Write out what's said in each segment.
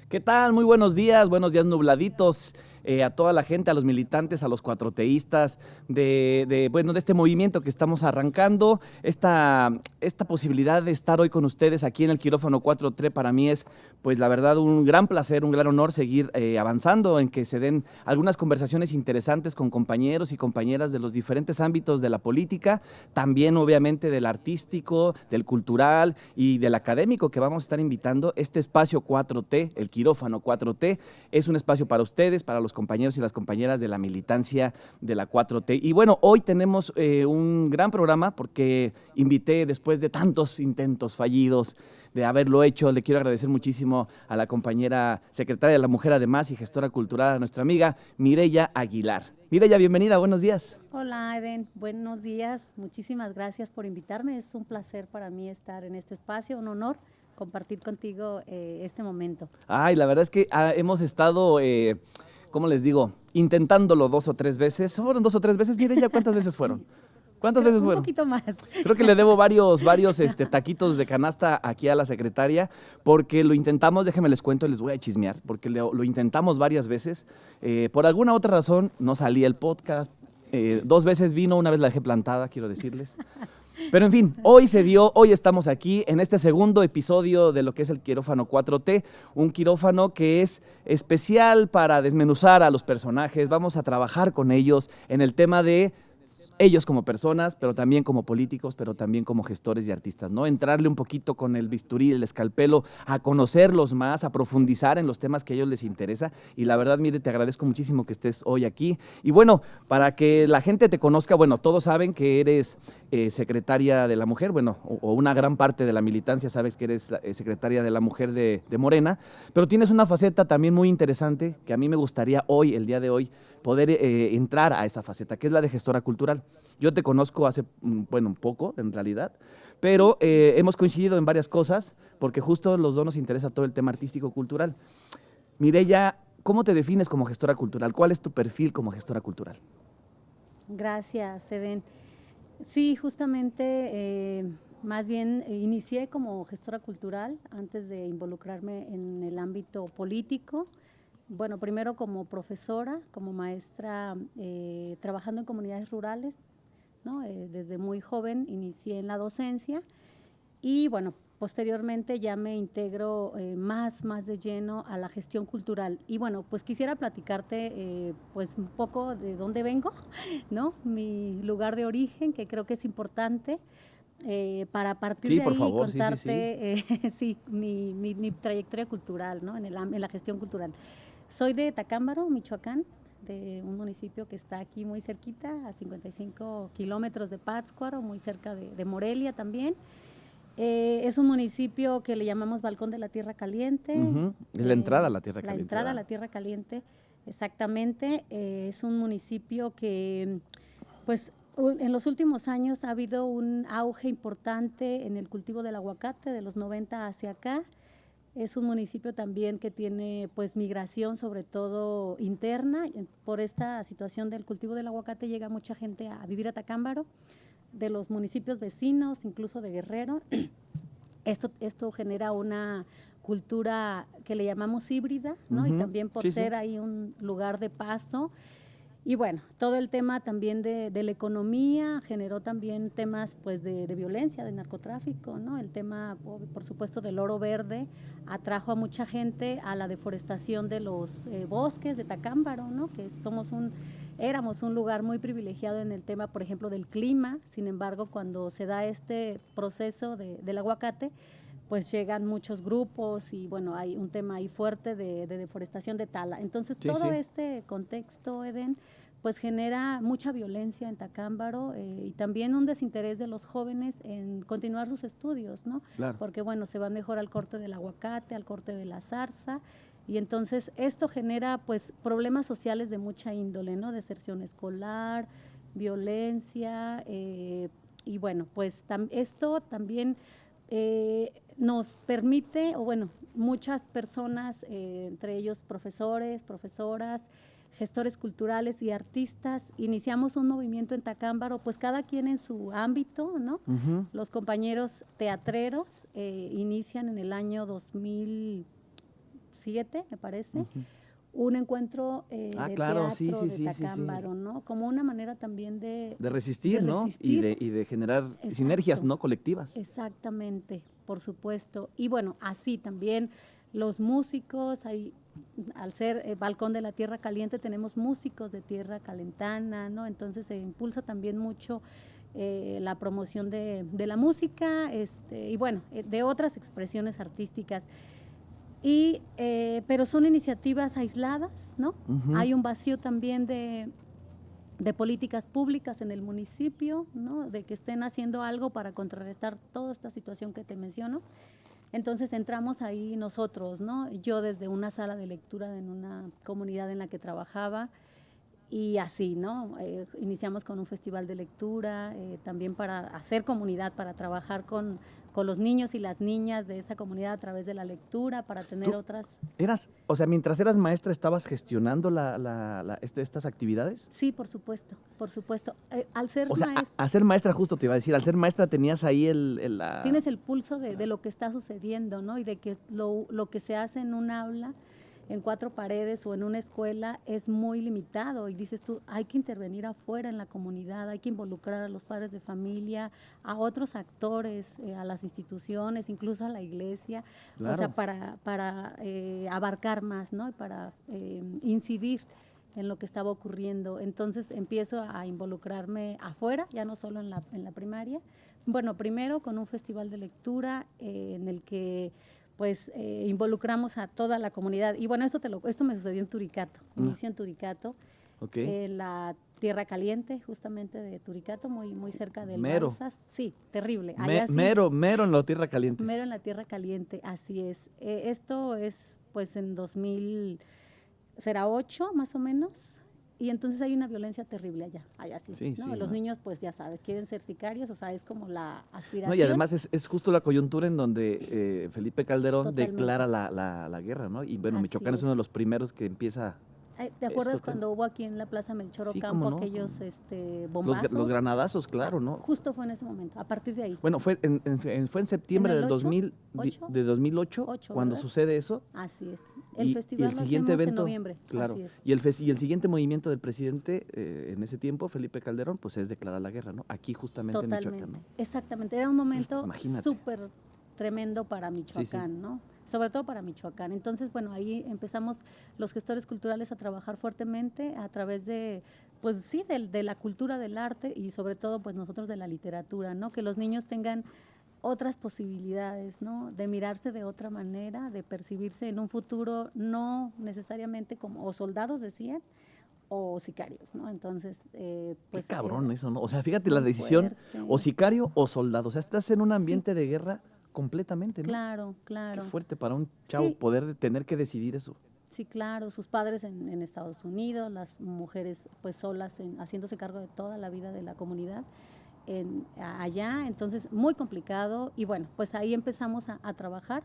¿Qué tal? Muy buenos días nubladitos. A toda la gente, a los militantes, a los cuatroteístas de este movimiento que estamos arrancando. Esta posibilidad de estar hoy con ustedes aquí en el quirófano 4T para mí es, pues la verdad, un gran placer, un gran honor seguir avanzando en que se den algunas conversaciones interesantes con compañeros y compañeras de los diferentes ámbitos de la política, también obviamente del artístico, del cultural y del académico que vamos a estar invitando. Este espacio 4T, el quirófano 4T, es un espacio para ustedes, para los compañeros y las compañeras de la militancia de la 4T. Y bueno, hoy tenemos un gran programa porque invité, después de tantos intentos fallidos de haberlo hecho, le quiero agradecer muchísimo a la compañera secretaria de la Mujer además y gestora cultural, a nuestra amiga Mireya Aguilar. Mireya, bienvenida, buenos días. Hola Eden, buenos días, muchísimas gracias por invitarme, es un placer para mí estar en este espacio, un honor compartir contigo este momento. Ay, la verdad es que hemos estado, ¿cómo les digo? Intentándolo 2 o 3 veces. ¿Fueron 2 o 3 veces? Mireya, ¿cuántas veces fueron? ¿Cuántas veces fueron? Un poquito más. Creo que le debo varios taquitos de canasta aquí a la secretaria, porque lo intentamos, déjenme les cuento, les voy a chismear, porque lo intentamos varias veces. Por alguna otra razón no salía el podcast. 2 veces vino, una vez la dejé plantada, quiero decirles. Pero en fin, hoy se dio, hoy estamos aquí en este segundo episodio de lo que es el quirófano 4T, un quirófano que es especial para desmenuzar a los personajes. Vamos a trabajar con ellos en el tema de ellos como personas, pero también como políticos, pero también como gestores y artistas, ¿no? Entrarle un poquito con el bisturí, el escalpelo, a conocerlos más, a profundizar en los temas que a ellos les interesa. Y la verdad, mire, te agradezco muchísimo que estés hoy aquí. Y bueno, para que la gente te conozca, bueno, todos saben que eres secretaria de la Mujer, bueno, o una gran parte de la militancia sabes que eres secretaria de la Mujer de Morena, pero tienes una faceta también muy interesante que a mí me gustaría hoy, el día de hoy, poder entrar a esa faceta, que es la de gestora cultural. Yo te conozco hace, bueno, un poco, en realidad, pero hemos coincidido en varias cosas, porque justo los dos nos interesa todo el tema artístico-cultural. Mireya, ¿cómo te defines como gestora cultural? ¿Cuál es tu perfil como gestora cultural? Gracias, Eden. Sí, justamente, más bien inicié como gestora cultural antes de involucrarme en el ámbito político. Bueno, primero como profesora, como maestra, trabajando en comunidades rurales, ¿no? Desde muy joven inicié en la docencia y bueno, posteriormente ya me integro más de lleno a la gestión cultural. Y bueno, pues quisiera platicarte pues un poco de dónde vengo, ¿no? Mi lugar de origen, que creo que es importante. Para partir Sí, de por ahí favor, sí. contarte sí, mi trayectoria cultural, ¿no? En la gestión cultural. Soy de Tacámbaro, Michoacán, de un municipio que está aquí muy cerquita, a 55 kilómetros de Pátzcuaro, muy cerca de Morelia también. Es un municipio que le llamamos Balcón de la Tierra Caliente. Es la entrada a la Tierra Caliente. La entrada a la Tierra Caliente, exactamente. Es un municipio que, pues, en los últimos años ha habido un auge importante en el cultivo del aguacate, de los 90 hacia acá. Es un municipio también que tiene pues migración, sobre todo interna. Por esta situación del cultivo del aguacate llega mucha gente a vivir a Tacámbaro, de los municipios vecinos, incluso de Guerrero. Esto genera una cultura que le llamamos híbrida, ¿no? Y también por ser ahí un lugar de paso. Y bueno, todo el tema también de la economía generó también temas pues de violencia, de narcotráfico, ¿no? El tema, por supuesto, del oro verde atrajo a mucha gente a la deforestación de los bosques de Tacámbaro, ¿no? Que éramos un lugar muy privilegiado en el tema, por ejemplo, del clima. Sin embargo, cuando se da este proceso del aguacate, pues llegan muchos grupos y bueno, hay un tema ahí fuerte de deforestación de tala. Entonces, todo este contexto, Eden, pues genera mucha violencia en Tacámbaro y también un desinterés de los jóvenes en continuar sus estudios, ¿no? Claro. Porque bueno, se van mejor al corte del aguacate, al corte de la zarza, y entonces esto genera pues problemas sociales de mucha índole, ¿no? Deserción escolar, violencia, y bueno, pues esto también nos permite, o bueno, muchas personas, entre ellos profesores, profesoras, gestores culturales y artistas, iniciamos un movimiento en Tacámbaro, pues cada quien en su ámbito, ¿no? Los compañeros teatreros inician en el año 2005, 7, me parece, un encuentro de claro, teatro sí, de Tacámbaro, ¿no? Como una manera también de resistir, de ¿no? resistir. Y de generar Exacto. sinergias, ¿no? Colectivas. Exactamente, por supuesto. Y bueno, así también los músicos, hay, al ser Balcón de la Tierra Caliente, tenemos músicos de tierra calentana, ¿no? Entonces se impulsa también mucho la promoción de la música, y bueno, de otras expresiones artísticas. Pero son iniciativas aisladas, ¿no? Hay un vacío también de políticas públicas en el municipio, ¿no? De que estén haciendo algo para contrarrestar toda esta situación que te menciono. Entonces entramos ahí nosotros, ¿no? Yo desde una sala de lectura en una comunidad en la que trabajaba, y así, ¿no? Iniciamos con un festival de lectura, también para hacer comunidad, para trabajar con los niños y las niñas de esa comunidad a través de la lectura, para tener ¿Tú otras... o sea, mientras eras maestra, ¿estabas gestionando estas actividades? Sí, por supuesto, por supuesto. Al ser O sea, maestra... a ser maestra, justo te iba a decir, al ser maestra tenías ahí Tienes el pulso de lo que está sucediendo, ¿no? Y de que lo que se hace en un aula, en 4 paredes o en una escuela es muy limitado, y dices tú, hay que intervenir afuera en la comunidad, hay que involucrar a los padres de familia, a otros actores, a las instituciones, incluso a la iglesia, Claro. O sea, para abarcar más, ¿no? Y para incidir en lo que estaba ocurriendo. Entonces empiezo a involucrarme afuera, ya no solo en la primaria. Bueno, primero con un festival de lectura en el que pues involucramos a toda la comunidad. Y bueno, esto me sucedió en Turicato, inició en Turicato, en la Tierra Caliente, justamente de Turicato, muy cerca del Balsas. Sí, terrible. Allá mero en la Tierra Caliente. Mero en la Tierra Caliente, así es. Esto es pues en 2000, será 8 más o menos. Y entonces hay una violencia terrible allá sí, sí, ¿no? Sí, los ¿no? niños, pues ya sabes, quieren ser sicarios, o sea, es como la aspiración. No, y además es justo la coyuntura en donde Felipe Calderón Totalmente. declara la guerra, ¿no? Y bueno, Así Michoacán es uno de los primeros que empieza... ¿Te acuerdas cuando hubo aquí en la Plaza Melchor Sí, Ocampo ¿cómo no? aquellos bombazos? Los granadazos, claro, ¿no? Justo fue en ese momento, a partir de ahí. Bueno, fue en septiembre ¿En el del 8? de 2008 cuando ¿verdad? sucede eso. Así es. El Y festival el lo siguiente hacemos evento, en noviembre. claro, Así es. y el siguiente movimiento del presidente en ese tiempo, Felipe Calderón, pues es declarar la guerra, ¿no? Aquí justamente Totalmente. en Michoacán, ¿no? Exactamente, era un momento Imagínate. súper tremendo para Michoacán, Sí. ¿no? Sobre todo para Michoacán. Entonces, bueno, ahí empezamos los gestores culturales a trabajar fuertemente a través de, pues sí, de la cultura, del arte, y sobre todo, pues nosotros de la literatura, ¿no? Que los niños tengan otras posibilidades, ¿no? De mirarse de otra manera, de percibirse en un futuro no necesariamente como o soldados, decían, o sicarios, ¿no? Entonces, pues... Qué cabrón eso, ¿no? O sea, fíjate la muy decisión, fuerte. o sicario o soldado. O sea, estás en un ambiente de guerra completamente, ¿no? Claro, claro. Qué fuerte para un chavo Sí. poder tener que decidir eso. Sí, claro, sus padres en Estados Unidos, las mujeres pues solas haciéndose cargo de toda la vida de la comunidad allá, entonces muy complicado, y bueno, pues ahí empezamos a trabajar,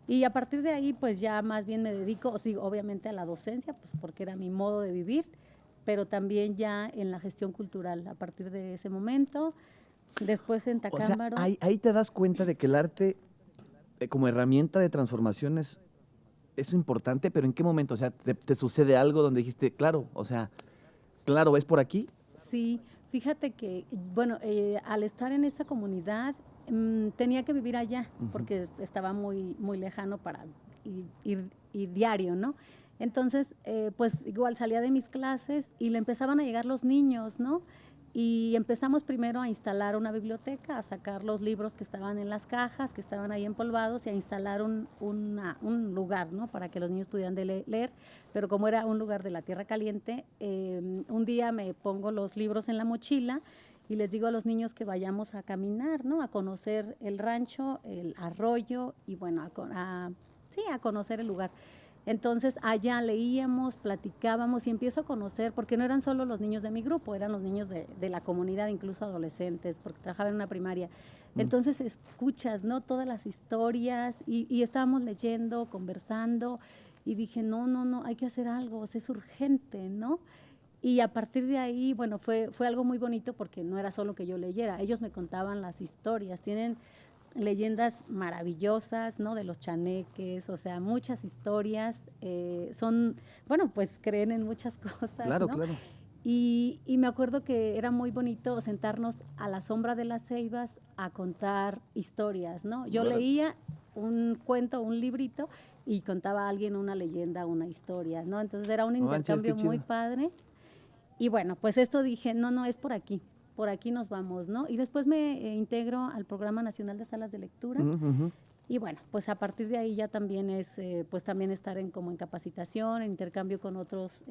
y a partir de ahí pues ya más bien me dedico, sí, obviamente a la docencia, pues porque era mi modo de vivir, pero también ya en la gestión cultural a partir de ese momento. Después en Tacámbaro. O sea, ahí te das cuenta de que el arte como herramienta de transformación es importante, pero ¿en qué momento? O sea, ¿te sucede algo donde dijiste, claro, o sea, claro, es por aquí? Sí, fíjate que, bueno, al estar en esa comunidad, tenía que vivir allá, porque estaba muy lejano para ir diario, ¿no? Entonces, pues igual salía de mis clases y le empezaban a llegar los niños, ¿no? Y empezamos primero a instalar una biblioteca, a sacar los libros que estaban en las cajas, que estaban ahí empolvados, y a instalar un lugar, ¿no? Para que los niños pudieran leer. Pero como era un lugar de la Tierra Caliente, un día me pongo los libros en la mochila y les digo a los niños que vayamos a caminar, ¿no? A conocer el rancho, el arroyo, y bueno, a conocer el lugar. Entonces allá leíamos, platicábamos, y empiezo a conocer, porque no eran solo los niños de mi grupo, eran los niños de la comunidad, incluso adolescentes, porque trabajaba en una primaria. Entonces escuchas, ¿no? Todas las historias, y estábamos leyendo, conversando, y dije, no, hay que hacer algo, o sea, es urgente, ¿no? Y a partir de ahí, bueno, fue algo muy bonito, porque no era solo que yo leyera, ellos me contaban las historias, tienen leyendas maravillosas, ¿no? De los chaneques, o sea, muchas historias, bueno, pues creen en muchas cosas, Claro, ¿no? claro. Y me acuerdo que era muy bonito sentarnos a la sombra de las ceibas a contar historias, ¿no? Yo Órale. leía un cuento, un librito, y contaba a alguien una leyenda, una historia, ¿no? Entonces era un No manches, intercambio qué muy chido. padre. Y bueno, pues esto dije, no, es por aquí nos vamos, ¿no? Y después me integro al Programa Nacional de Salas de Lectura. Ujú. Y bueno, pues a partir de ahí ya también es, pues también estar como en capacitación, en intercambio con otros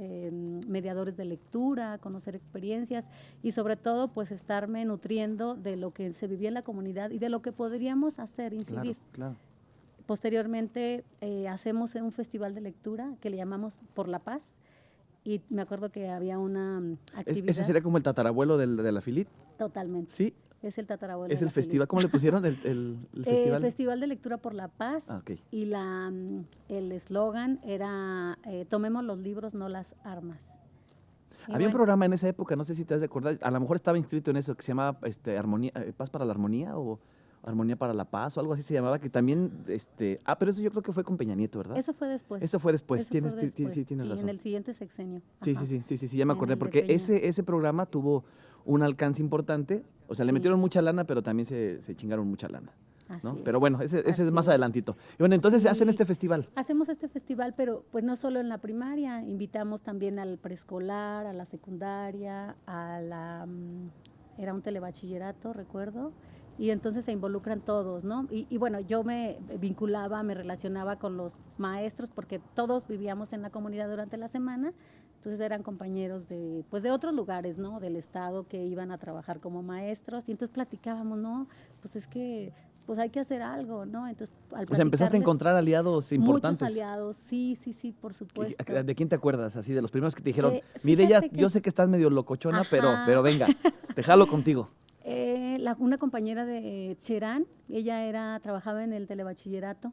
mediadores de lectura, conocer experiencias y sobre todo pues estarme nutriendo de lo que se vivía en la comunidad y de lo que podríamos hacer, incidir. Claro. Posteriormente hacemos un festival de lectura que le llamamos Por la Paz y me acuerdo que había una actividad. ¿Ese sería como el tatarabuelo de la Filit? Totalmente. Sí. Es el tatarabuelo. ¿Es de el la festival? Filit. ¿Cómo le pusieron el festival? Festival de Lectura por la Paz. Ah, ok. Y el eslogan era tomemos los libros, no las armas. Y Había un bueno, programa en esa época, no sé si te has de acordar, a lo mejor estaba inscrito en eso, que se llamaba Armonía, Paz para la Armonía o Armonía para la Paz o algo así se llamaba, que también, pero eso yo creo que fue con Peña Nieto, ¿verdad? eso fue después. Eso fue después, Eso fue tienes sí, razón. en el siguiente sexenio. Sí, Ajá. ya me En acordé, el de porque Peña. ese programa tuvo un alcance importante, o sea, le Sí. metieron mucha lana, pero también se chingaron mucha lana, ¿no? Así es. Pero bueno, ese Así es más es. adelantito. Y bueno, entonces Sí. hacen este festival. Hacemos este festival, pero pues no solo en la primaria, invitamos también al preescolar, a la secundaria, era un telebachillerato, recuerdo, y entonces se involucran todos, ¿no? Y bueno, yo me vinculaba, me relacionaba con los maestros porque todos vivíamos en la comunidad durante la semana, entonces eran compañeros de otros lugares, ¿no? Del estado que iban a trabajar como maestros y entonces platicábamos, ¿no? Pues es que pues hay que hacer algo, ¿no? Entonces, al O sea, empezaste a platicarles, encontrar aliados importantes. muchos aliados, sí, por supuesto. ¿De quién te acuerdas? Así, de los primeros que te dijeron, Fíjate Mireya, que- yo sé que estás medio locochona, pero Ajá. venga, te jalo contigo. Una compañera de Cherán, trabajaba en el telebachillerato.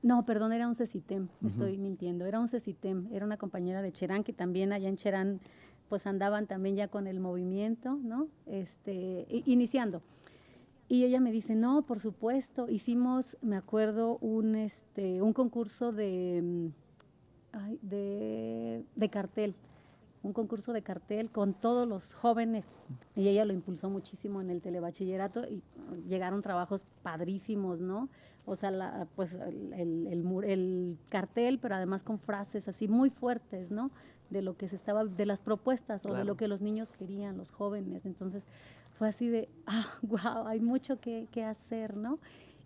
No, perdón, era un CECITEM, estoy mintiendo, era un CECITEM, era una compañera de Cherán que también allá en Cherán pues andaban también ya con el movimiento, ¿no? Iniciando. Y ella me dice, no, por supuesto, hicimos, me acuerdo, un concurso de cartel, un concurso de cartel con todos los jóvenes y ella lo impulsó muchísimo en el telebachillerato y llegaron trabajos padrísimos, ¿no? O sea, pues el cartel, pero además con frases así muy fuertes, ¿no? De lo que de las propuestas o de lo que los niños querían, los jóvenes. Entonces fue así de, wow, hay mucho que hacer, ¿no?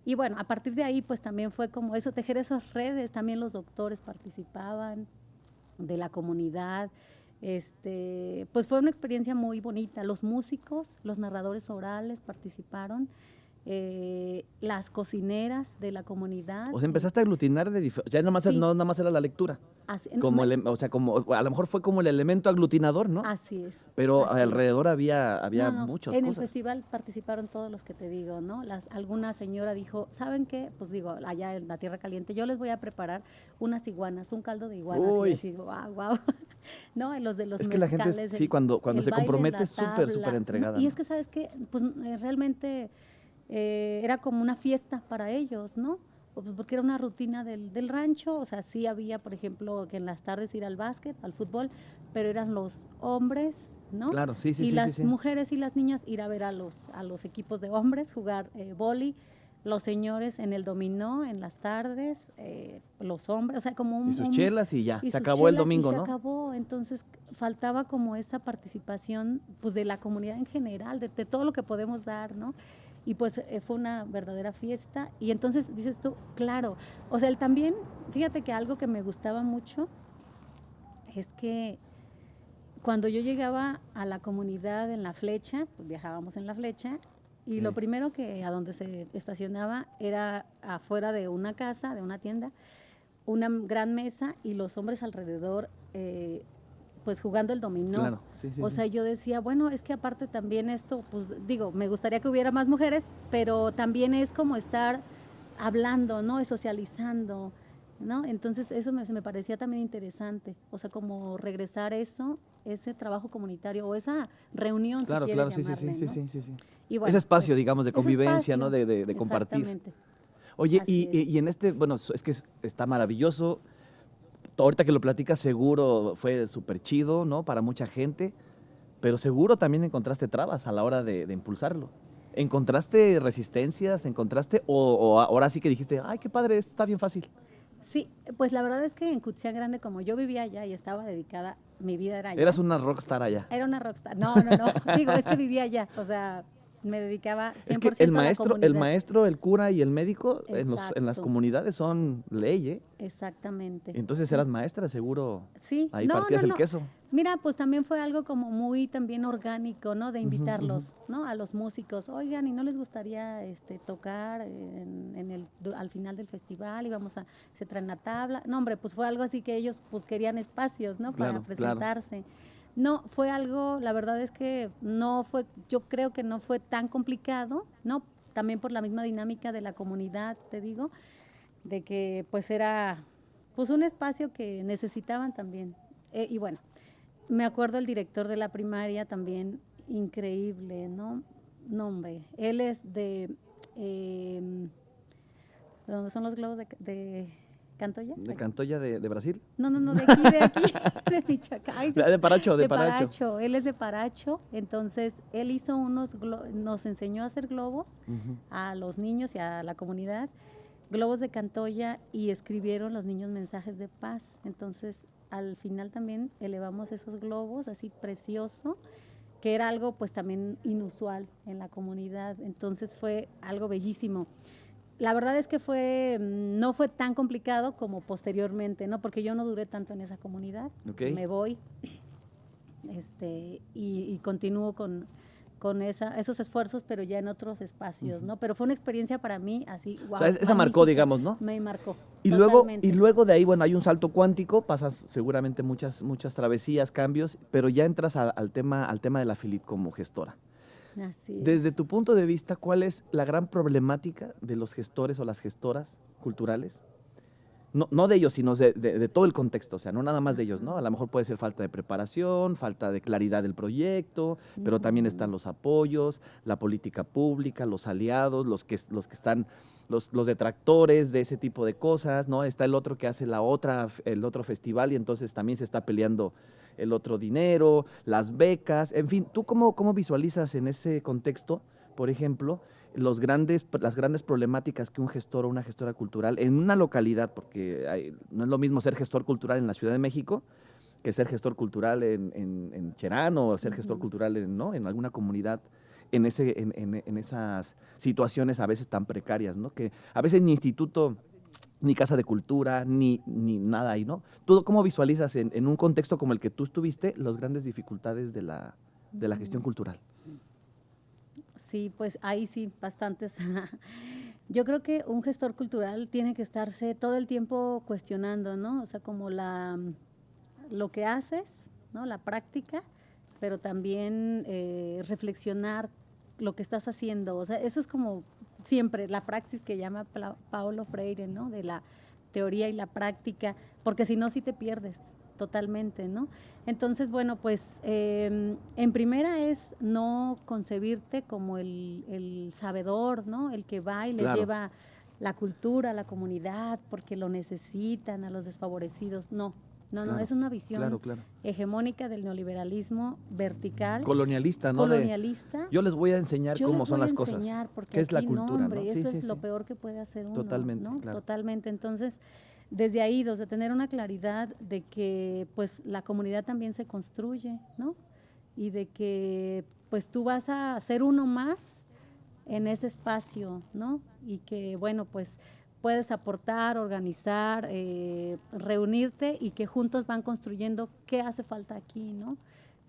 Y bueno, a partir de ahí pues también fue como eso, tejer esas redes, también los doctores participaban de la comunidad. Pues fue una experiencia muy bonita. Los músicos, los narradores orales participaron, las cocineras de la comunidad. O sea, empezaste a aglutinar ya no nada más era la lectura. Así, O sea, a lo mejor fue como el elemento aglutinador, ¿no? así es. Pero así alrededor había No, muchas en cosas. el festival participaron todos los que te digo, ¿no? Alguna señora dijo, ¿saben qué? Pues digo, allá en la Tierra Caliente, yo les voy a preparar unas iguanas, un caldo de iguanas. Uy. Y así, wow. No, los de los Es que la gente, mezcales, sí, cuando el se baile, compromete la es súper tabla, entregada. ¿no? Y ¿no? es que, ¿sabes qué? Pues realmente era como una fiesta para ellos, ¿no? Pues porque era una rutina del rancho, o sea, sí había, por ejemplo, que en las tardes ir al básquet, al fútbol, pero eran los hombres, ¿no? Claro, sí. Y las sí. mujeres y las niñas ir a ver a los equipos de hombres jugar vóley, los señores en el dominó en las tardes, los hombres, o sea, como Y sus chelas y ya, se acabó el domingo, ¿no? Se acabó, entonces faltaba como esa participación, pues, de la comunidad en general, de todo lo que podemos dar, ¿no? Y pues fue una verdadera fiesta. Y entonces dices tú, claro, o sea, él también, fíjate que algo que me gustaba mucho es que cuando yo llegaba a la comunidad en la Flecha, pues viajábamos en la Flecha, y lo primero a donde se estacionaba era afuera de una casa, de una tienda, una gran mesa y los hombres alrededor, pues jugando el dominó. Claro, sí. O sea, yo decía, bueno, es que aparte también esto, pues digo, me gustaría que hubiera más mujeres, pero también es como estar hablando, ¿no? Socializando. ¿no? Entonces eso se me parecía también interesante, o sea, como regresar ese trabajo comunitario o esa reunión, si Claro, quieres claro, sí, sí, llamarle, sí, ¿no? sí, sí, sí. Y bueno, Ese espacio, pues, digamos, de ese convivencia, ¿no? espacio, De compartir. exactamente, Oye, así es. y en este, bueno, es que está maravilloso. Ahorita que lo platicas, seguro fue súper chido, ¿no? Para mucha gente, pero seguro también encontraste trabas a la hora de impulsarlo. ¿Encontraste resistencias? ¿Encontraste? O ahora sí que dijiste, ay, qué padre, esto está bien fácil. Sí, pues la verdad es que en Cutsián Grande, como yo vivía allá y estaba dedicada, mi vida era allá. Eras una rockstar allá. Era una rockstar. No, no, no. Digo, es que vivía allá. O sea, me dedicaba Es que 100% a la comunidad. el cura y el médico en las Exacto, comunidades son ley, ¿eh? exactamente. Entonces Sí. eras maestra, seguro. Sí, Ahí no, partías no, el no. queso. Mira, pues también fue algo como muy también orgánico, ¿no? De Ujú, ujú. invitarlos, ¿no? A los músicos. Oigan, ¿y no les gustaría tocar al final del festival? Se traen la tabla. No, hombre, pues fue algo así que ellos pues querían espacios, ¿no? Para Claro, claro. presentarse. No, fue algo, la verdad es que no fue, yo creo que no fue tan complicado, ¿no? También por la misma dinámica de la comunidad, te digo, de que pues era pues un espacio que necesitaban también. Y bueno, me acuerdo el director de la primaria también, increíble, ¿no? No, hombre, él es ¿de dónde son los globos de Cantoya? ¿De Cantoya de Brasil? No, no, no, de aquí, de Michoacán. Ay, De Paracho, de de Paracho. Paracho, él es de Paracho, entonces él hizo nos enseñó a hacer globos Ujú. a los niños y a la comunidad, globos de Cantoya, y escribieron los niños mensajes de paz. Entonces, al final también elevamos esos globos, así precioso, que era algo pues también inusual en la comunidad. Entonces fue algo bellísimo. La verdad es que no fue tan complicado como posteriormente, ¿no? Porque yo no duré tanto en esa comunidad. Ok. Me voy y continúo con esos esfuerzos, pero ya en otros espacios, ¿no? Pero fue una experiencia para mí así, wow, O sea, esa marcó, magnífica. digamos, ¿no? Me marcó, Y totalmente. luego de ahí, bueno, hay un salto cuántico, pasas seguramente muchas travesías, cambios, pero ya entras al tema de la Filit como gestora. Así Desde es. tu punto de vista, ¿cuál es la gran problemática de los gestores o las gestoras culturales? No de ellos, sino de todo el contexto, o sea, no nada más de ellos, ¿no? A lo mejor puede ser falta de preparación, falta de claridad del proyecto, pero también están los apoyos, la política pública, los aliados, los que están, los detractores de ese tipo de cosas, ¿no? Está el otro que hace el otro festival y entonces también se está peleando el otro dinero, las becas, en fin, ¿tú cómo visualizas en ese contexto, por ejemplo, las grandes problemáticas que un gestor o una gestora cultural en una localidad, porque no es lo mismo ser gestor cultural en la Ciudad de México que ser gestor cultural en Cherán o ser gestor cultural en alguna comunidad en esas situaciones a veces tan precarias, ¿no? Que a veces ni instituto, ni casa de cultura, ni nada ahí, ¿no? ¿Tú cómo visualizas en un contexto como el que tú estuviste las grandes dificultades de la gestión cultural? Sí, pues ahí sí, bastantes. Yo creo que un gestor cultural tiene que estarse todo el tiempo cuestionando, ¿no? O sea, como lo que haces, ¿no? La práctica, pero también reflexionar lo que estás haciendo. O sea, eso es como siempre la praxis que llama Paulo Freire, ¿no? De la teoría y la práctica, porque si no, sí te pierdes totalmente, ¿no? Entonces, bueno, pues en primera es no concebirte como el sabedor, ¿no? El que va y les Claro. lleva la cultura a la comunidad porque lo necesitan, a los desfavorecidos. No, Claro, es una visión claro. hegemónica del neoliberalismo vertical, Colonialista, ¿no? colonialista. Yo les voy a enseñar Yo cómo les son voy a las cosas. enseñar, porque ¿Qué es la aquí, no, cultura, hombre, no? eso Sí, es sí, lo sí. peor que puede hacer uno, Totalmente, ¿no? claro. Totalmente. Entonces, desde ahí, desde tener una claridad de que pues la comunidad también se construye, ¿no? Y de que pues tú vas a ser uno más en ese espacio, ¿no? Y que bueno, pues puedes aportar, organizar, reunirte y que juntos van construyendo qué hace falta aquí, ¿no?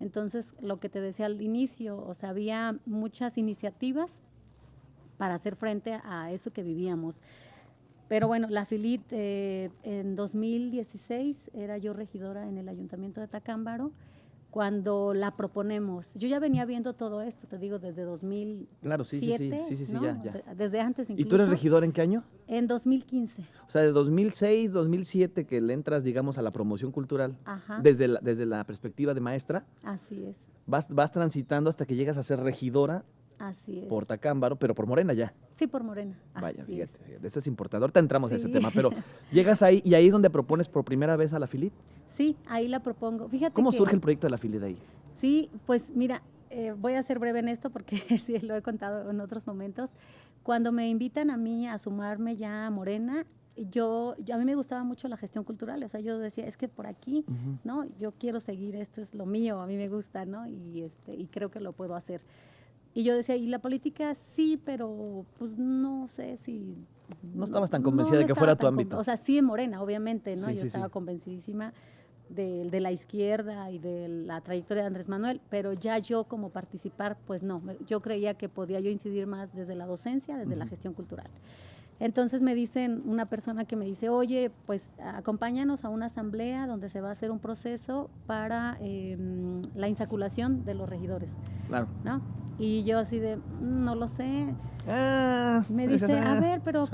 Entonces, lo que te decía al inicio, o sea, había muchas iniciativas para hacer frente a eso que vivíamos. Pero bueno, la Filit en 2016 era yo regidora en el Ayuntamiento de Tacámbaro, cuando la proponemos. Yo ya venía viendo todo esto, te digo, desde 2007. Claro, sí, ¿no? ya. Desde antes incluso. ¿Y tú eres regidor en qué año? En 2015. O sea, de 2006, 2007 que le entras, digamos, a la promoción cultural, Ajá. desde la perspectiva de maestra, Así es, vas transitando hasta que llegas a ser regidora así es. por Tacámbaro, pero por Morena ya. Sí, por Morena. Vaya, Así fíjate, eso es importante. Ahorita entramos a ese Sí. tema, pero llegas ahí y ahí es donde propones por primera vez a la Filit. Sí, ahí la propongo. Fíjate ¿Cómo que, surge el proyecto de la Filit ahí? Sí, pues mira, voy a ser breve en esto porque sí lo he contado en otros momentos. Cuando me invitan a mí a sumarme ya a Morena, a mí me gustaba mucho la gestión cultural, o sea, yo decía, es que por aquí, ¿no? Yo quiero seguir, esto es lo mío, a mí me gusta, ¿no? Y creo que lo puedo hacer. Y yo decía, y la política sí, pero pues no sé si... No estabas tan convencida de que fuera tu ámbito. O sea, sí en Morena, obviamente, ¿no? Sí, Yo sí, estaba sí. convencidísima de la izquierda y de la trayectoria de Andrés Manuel, pero ya yo como participar, pues no, yo creía que podía yo incidir más desde la docencia, desde la gestión cultural. Entonces me dicen, una persona que me dice, oye, pues acompáñanos a una asamblea donde se va a hacer un proceso para la insaculación de los regidores, Claro. ¿no? Y yo así de, no lo sé. Me dices, dice, a ver, pero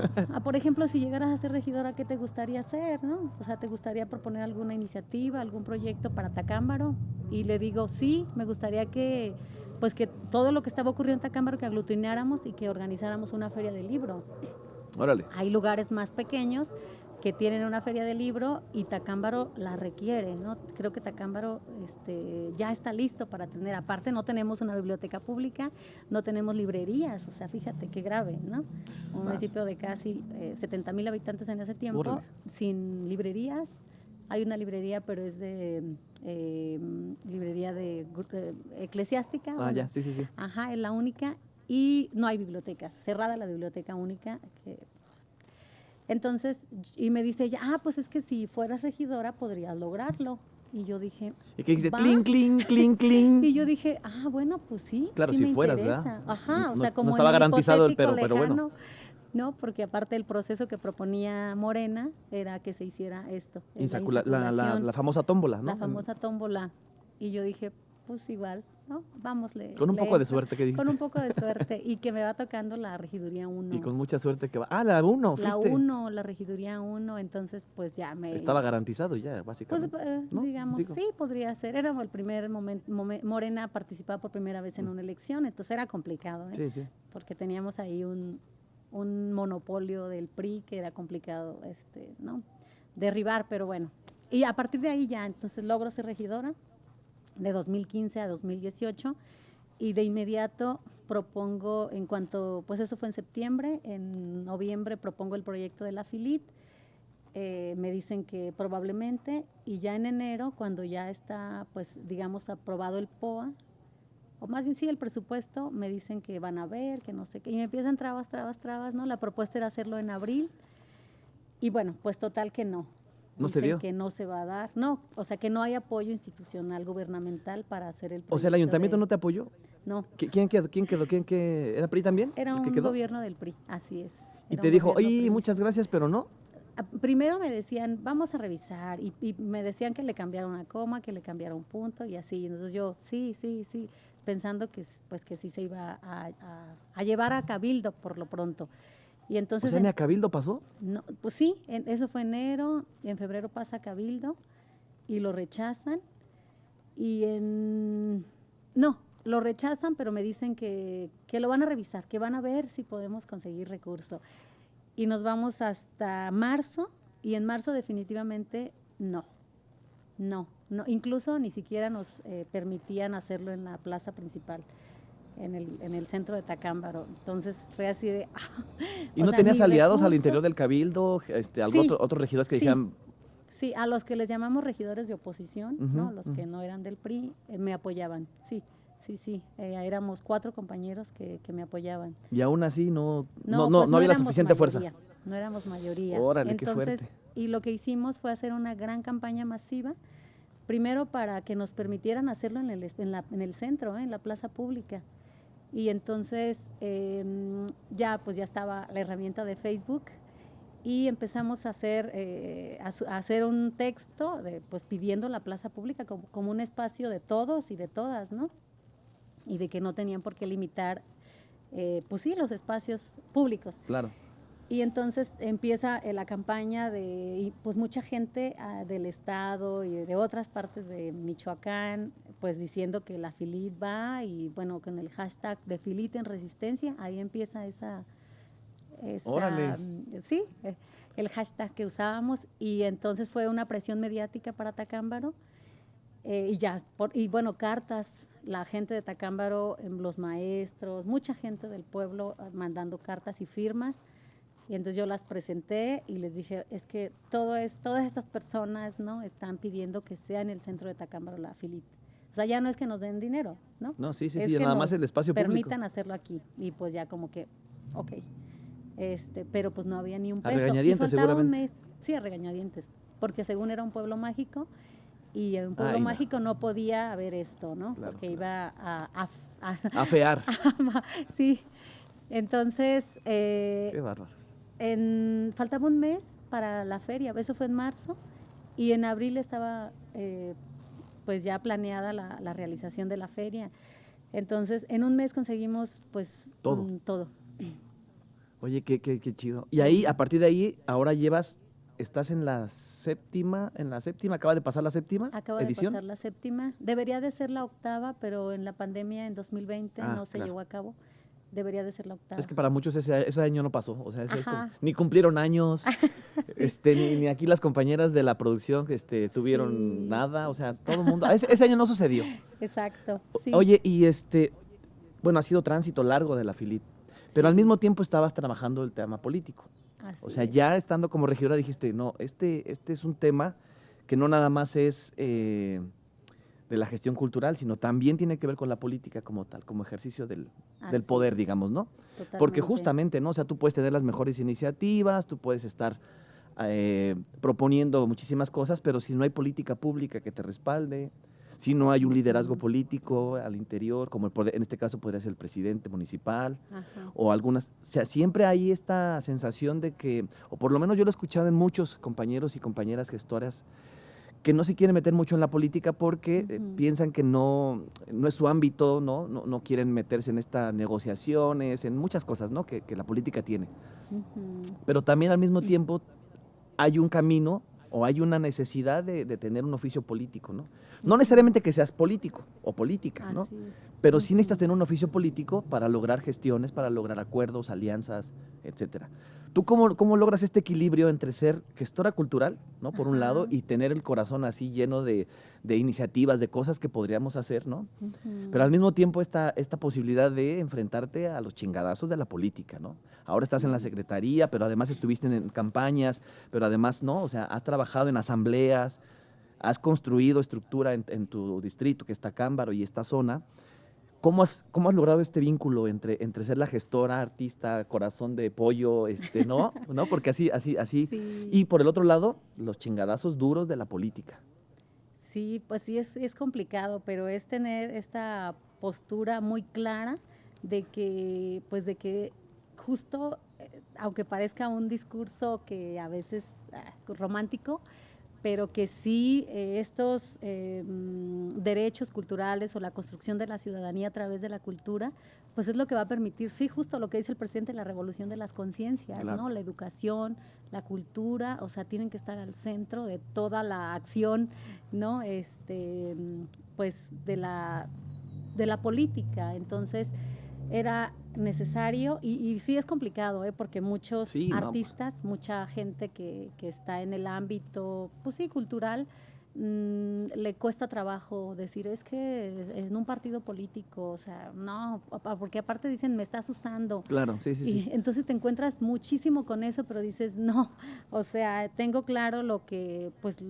por ejemplo, si llegaras a ser regidora, ¿qué te gustaría hacer, no? O sea, ¿te gustaría proponer alguna iniciativa, algún proyecto para Tacámbaro? Y le digo, sí, me gustaría que todo lo que estaba ocurriendo en Tacámbaro, que aglutináramos y que organizáramos una feria de libro. Órale. Hay lugares más pequeños que tienen una feria de libro y Tacámbaro la requiere, ¿no? Creo que Tacámbaro ya está listo para tener, aparte no tenemos una biblioteca pública, no tenemos librerías, o sea, fíjate qué grave, ¿no? Un municipio de casi 70,000 habitantes en ese tiempo, Órale. sin librerías. Hay una librería, pero es de librería eclesiástica. Ah, ya, sí. Ajá, es la única. Y no hay bibliotecas, cerrada la biblioteca única. Entonces, y me dice ella, pues es que si fueras regidora podrías lograrlo. Y yo dije, ¿Y qué dice? ¿va? Cling, cling, cling, cling. Y yo dije, bueno, pues sí. Claro, sí si me fueras, interesa. ¿verdad? Ajá, o No- sea, no como estaba en el garantizado el hipotético pero bueno. lejano, ¿no? Porque aparte el proceso que proponía Morena era que se hiciera esto. La insaculación, La famosa tómbola, ¿no? la famosa tómbola. Y yo dije, pues igual, ¿no? Vámosle. Con un poco de suerte, ¿qué dijiste? Con un poco de suerte. Y que me va tocando la regiduría 1. Y con mucha suerte que va. La 1, La fuiste. 1, la regiduría 1, entonces pues ya me... Estaba garantizado ya, Pues básicamente. ¿no? digamos, Digo. sí, podría ser. Era el primer momento, Morena participaba por primera vez en una elección, entonces era complicado, ¿eh? Sí. Porque teníamos ahí un monopolio del PRI que era complicado, ¿no? Derribar, pero bueno. Y a partir de ahí ya, entonces logro ser regidora de 2015 a 2018 y de inmediato propongo, pues eso fue en septiembre, en noviembre propongo el proyecto de la Filit, me dicen que probablemente, y ya en enero, cuando ya está, pues digamos, aprobado el POA, o más bien sí el presupuesto, me dicen que van a ver, que no sé qué, y me empiezan trabas, ¿no? La propuesta era hacerlo en abril, y bueno, pues total que no. ¿No se dio? Que no se va a dar, no, o sea que no hay apoyo institucional gubernamental para hacer el proyecto. O sea, ¿el ayuntamiento no te apoyó? No. ¿Quién quedó? ¿Era PRI también? Era el que un quedó? gobierno del PRI, así es. Y Era te un dijo, gobierno oye, PRI. muchas gracias, pero no. Primero me decían, vamos a revisar, y me decían que le cambiara una coma, que le cambiara un punto, y así. Entonces yo, sí, pensando que sí se iba a llevar a cabildo por lo pronto. Y entonces, O sea, ¿ni a Cabildo pasó? no, pues sí, eso fue enero, y en febrero pasa a cabildo, y lo rechazan, no, lo rechazan, pero me dicen que lo van a revisar, que van a ver si podemos conseguir recurso. Y nos vamos hasta marzo, y en marzo definitivamente no, incluso ni siquiera nos permitían hacerlo en la plaza principal, en el centro de Tacámbaro. Entonces fue así de... ¿Y no tenías aliados al interior del Cabildo? Otros regidores que dijeran... Sí, a los que les llamamos regidores de oposición, ¿no? Los que ujú. no eran del PRI, me apoyaban, sí. Éramos 4 compañeros que me apoyaban. Y aún así no Pues había la éramos suficiente fuerza. mayoría, no éramos mayoría. Órale, qué Entonces, fuerte. y lo que hicimos fue hacer una gran campaña masiva, primero para que nos permitieran hacerlo en el centro, en la plaza pública. Y entonces ya estaba la herramienta de Facebook, y empezamos a hacer, a hacer un texto pues pidiendo la plaza pública como un espacio de todos y de todas, ¿no? Y de que no tenían por qué limitar, pues sí, los espacios públicos. Claro. Y entonces empieza la campaña y pues mucha gente del estado y de otras partes de Michoacán, pues diciendo que la Filit va, y bueno, con el hashtag de Filit en Resistencia, ahí empieza Órale. sí, el hashtag que usábamos, y entonces fue una presión mediática para Tacámbaro, y ya, y bueno, cartas, la gente de Tacámbaro, los maestros, mucha gente del pueblo mandando cartas y firmas. Y entonces yo las presenté y les dije, es que todas estas personas, ¿no?, están pidiendo que sea en el centro de Tacámbaro la Filit. O sea, ya no es que nos den dinero, ¿no? No, sí, es sí, que nada más nos el espacio público. permitan hacerlo aquí. Y pues ya como que, ok. Pero pues no había ni un A peso. regañadientes, y faltaba seguramente. un mes. Sí, a regañadientes. Porque según era un pueblo mágico, y en un pueblo Ay, no. mágico no podía haber esto, ¿no? Claro, porque iba a Afear. sí. Entonces, Qué bárbaros. faltaba un mes para la feria, eso fue en marzo, y en abril estaba pues ya planeada la realización de la feria. Entonces, en un mes conseguimos pues Todo. todo. Oye, qué chido. Y ahí, a partir de ahí, ahora estás en la séptima, acaba de pasar la séptima Acaba edición. de pasar la séptima, debería de ser la octava, pero en la pandemia en 2020 no se claro. llevó a cabo. Debería de ser la octava. Es que para muchos ese año no pasó, o sea, es como, Ajá. ni cumplieron años, Sí. ni aquí las compañeras de la producción tuvieron Sí. nada, o sea, todo el mundo, ese año no sucedió. Exacto, sí. Oye, y bueno, ha sido tránsito largo de la Filit, pero Sí. al mismo tiempo estabas trabajando el tema político. Así O sea, es. ya estando como regidora dijiste, no, este es un tema que no nada más es de la gestión cultural, sino también tiene que ver con la política como tal, como ejercicio del Así poder, es. digamos, ¿no? Totalmente. Porque justamente, ¿no? O sea, tú puedes tener las mejores iniciativas, tú puedes estar proponiendo muchísimas cosas, pero si no hay política pública que te respalde, si no hay un liderazgo político al interior, como en este caso podría ser el presidente municipal, Ajá. o algunas, o sea, siempre hay esta sensación de que, o por lo menos yo lo he escuchado en muchos compañeros y compañeras gestoras, que no se quieren meter mucho en la política porque piensan que no es su ámbito, no quieren meterse en estas negociaciones, en muchas cosas, ¿no?, que la política tiene. Pero también al mismo tiempo hay un camino o hay una necesidad de tener un oficio político, ¿no? No necesariamente que seas político o política, ¿no? Así es. Pero sí necesitas tener un oficio político para lograr gestiones, para lograr acuerdos, alianzas, etcétera. ¿Tú cómo logras este equilibrio entre ser gestora cultural, ¿no?, por un lado, y tener el corazón así lleno de iniciativas, de cosas que podríamos hacer, ¿no? Pero al mismo tiempo esta posibilidad de enfrentarte a los chingadazos de la política, ¿no? Ahora estás en la secretaría, pero además estuviste en campañas, pero además, ¿no? O sea, has trabajado en asambleas, has construido estructura en tu distrito, que está Cámbaro y esta zona. ¿Cómo has logrado este vínculo entre ser la gestora, artista, corazón de pollo, ¿no? ¿No? Porque así. Sí. Y por el otro lado, los chingadazos duros de la política. Sí, pues sí, es complicado, pero es tener esta postura muy clara de que justo, aunque parezca un discurso que a veces romántico, pero que sí estos derechos culturales o la construcción de la ciudadanía a través de la cultura, pues es lo que va a permitir, sí, justo lo que dice el presidente, la revolución de las conciencias, Claro. ¿no? La educación, la cultura, o sea, tienen que estar al centro de toda la acción, ¿no? Pues de la política. Entonces, era necesario y sí es complicado, porque muchos Sí, no, artistas, mucha gente que está en el ámbito, pues sí, cultural, le cuesta trabajo decir, es que en un partido político, o sea, no, porque aparte dicen, me estás usando. Claro, sí. Y entonces te encuentras muchísimo con eso, pero dices, no, o sea, tengo claro lo que, pues,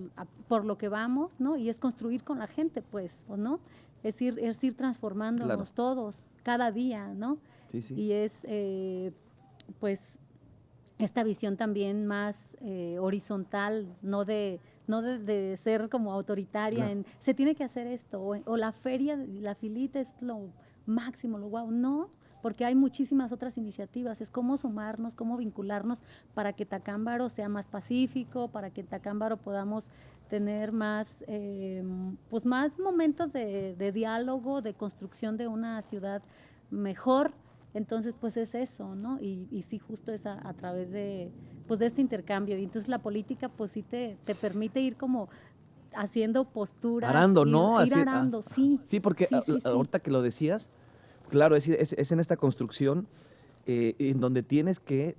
por lo que vamos, ¿no? Y es construir con la gente, pues, ¿o no? Es ir transformándonos todos, cada día, ¿no? Sí. Y es, pues, esta visión también más horizontal, no de ser como autoritaria, Claro. se tiene que hacer esto, o la feria, la Filit es lo máximo, lo guau, no, porque hay muchísimas otras iniciativas, es cómo sumarnos, cómo vincularnos para que Tacámbaro sea más pacífico, para que en Tacámbaro podamos tener más, pues más momentos de diálogo, de construcción de una ciudad mejor. Entonces, pues es eso, ¿no? Y sí, justo es a través de, pues de este intercambio. Y entonces la política, pues sí te permite ir como haciendo posturas. Arando, ¿no? Ir arando, sí. Sí, porque sí. ahorita que lo decías, claro, es en esta construcción en donde tienes que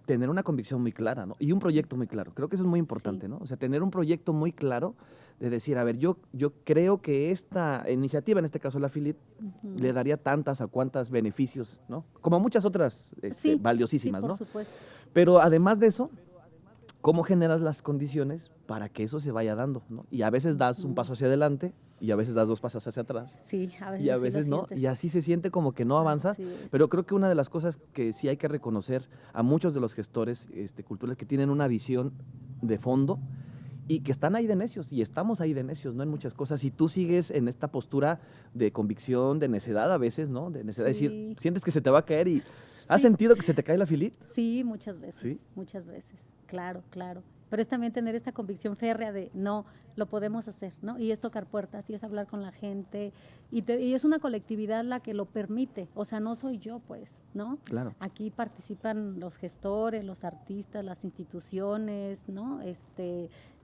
tener una convicción muy clara, ¿no? Y un proyecto muy claro. Creo que eso es muy importante, Sí. ¿no? O sea, tener un proyecto muy claro de decir, a ver, yo creo que esta iniciativa, en este caso la Filit, le daría tantas a cuantas beneficios, ¿no? Como muchas otras Sí, valiosísimas, sí, por ¿no? supuesto. Pero además de eso, ¿cómo generas las condiciones para que eso se vaya dando, ¿no? Y a veces das un paso hacia adelante y a veces das 2 pasos hacia atrás. Sí, a veces Y a sí lo veces no, sientes. y así se siente como que no avanzas, Así es. pero creo que una de las cosas que sí hay que reconocer a muchos de los gestores culturales que tienen una visión de fondo y que están ahí de necios, y estamos ahí de necios, ¿no? En muchas cosas, y tú sigues en esta postura de convicción, de necedad a veces, ¿no? De necedad, es Sí. decir, sientes que se te va a caer y... ¿Has Sí. sentido que se te cae la Filit? Sí, muchas veces, ¿Sí? muchas veces, claro. Pero es también tener esta convicción férrea de no, lo podemos hacer, ¿no? Y es tocar puertas, y es hablar con la gente, y es una colectividad la que lo permite, o sea, no soy yo, pues, ¿no? Claro. Aquí participan los gestores, los artistas, las instituciones, ¿no?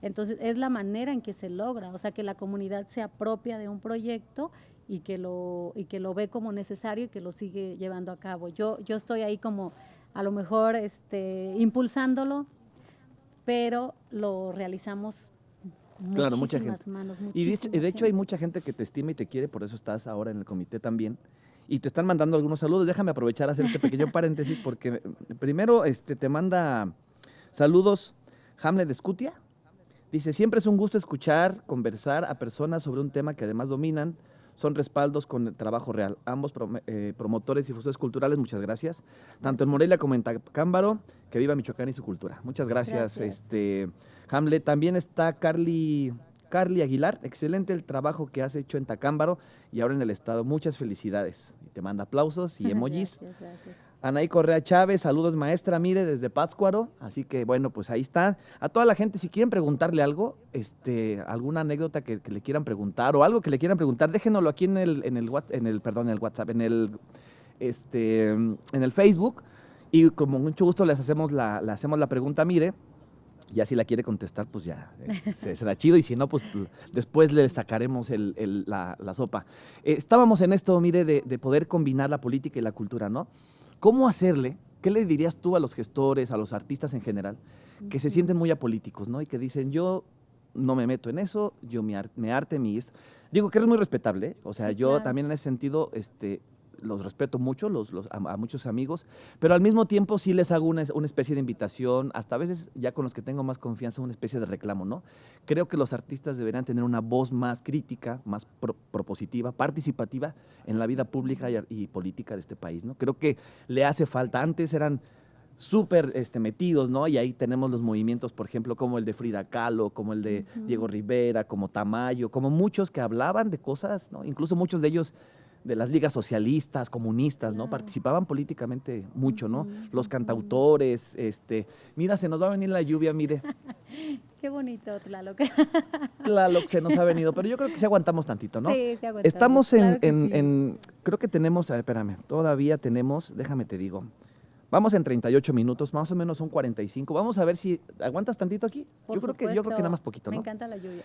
Entonces, es la manera en que se logra, o sea, que la comunidad se apropia de un proyecto y que lo ve como necesario y que lo sigue llevando a cabo. Yo estoy ahí como a lo mejor impulsándolo, pero lo realizamos Claro, mucha muchísimas gente. manos, Y muchísima de hecho hay gente. mucha gente que te estima y te quiere, por eso estás ahora en el comité también. Y te están mandando algunos saludos. Déjame aprovechar a hacer este pequeño paréntesis porque primero te manda saludos Hamlet de Scutia. Dice, siempre es un gusto escuchar, conversar a personas sobre un tema que además dominan, son respaldos con el trabajo real. Ambos promotores y difusores culturales, muchas gracias. Tanto en Morelia como en Tacámbaro, que viva Michoacán y su cultura. Muchas gracias, Hamlet. También está Carly Aguilar, excelente el trabajo que has hecho en Tacámbaro y ahora en el estado. Muchas felicidades. Y te manda aplausos y emojis. Gracias. Anaí Correa Chávez, saludos maestra, mire, desde Pátzcuaro. Así que bueno, pues ahí está. A toda la gente, si quieren preguntarle algo, alguna anécdota que le quieran preguntar o algo que le quieran preguntar, déjenoslo aquí en el WhatsApp, en el Facebook. Y con mucho gusto le hacemos la pregunta, mire. Ya si la quiere contestar, pues ya será chido. Y si no, pues después le sacaremos la sopa. Estábamos en esto, mire, de poder combinar la política y la cultura, ¿no? ¿Cómo hacerle? ¿Qué le dirías tú a los gestores, a los artistas en general, que se sienten muy apolíticos, ¿no? Y que dicen, yo no me meto en eso, yo mi arte, Digo que eres muy respetable, ¿eh? O sea, Sí, yo claro. también en ese sentido, los respeto mucho, a muchos amigos, pero al mismo tiempo sí les hago una especie de invitación, hasta a veces ya con los que tengo más confianza, una especie de reclamo, ¿no? Creo que los artistas deberían tener una voz más crítica, más propositiva, participativa en la vida pública y política de este país, ¿no? Creo que le hace falta. Antes eran súper metidos, ¿no? Y ahí tenemos los movimientos, por ejemplo, como el de Frida Kahlo, como el de Diego Rivera, como Tamayo, como muchos que hablaban de cosas, ¿no? Incluso muchos de ellos de las ligas socialistas, comunistas, ¿no? Claro. Participaban políticamente mucho, ¿no? Los cantautores, mira, se nos va a venir la lluvia, mire. Qué bonito, Tlaloc. Tlaloc se nos ha venido, pero yo creo que sí aguantamos tantito, ¿no? Sí, sí aguantamos, Estamos claro que sí. creo que tenemos, a ver, espérame, todavía tenemos, déjame te digo, vamos en 38 minutos, más o menos son 45. Vamos a ver si aguantas tantito aquí. Por Yo creo que supuesto. nada más poquito, Me ¿no? encanta la lluvia.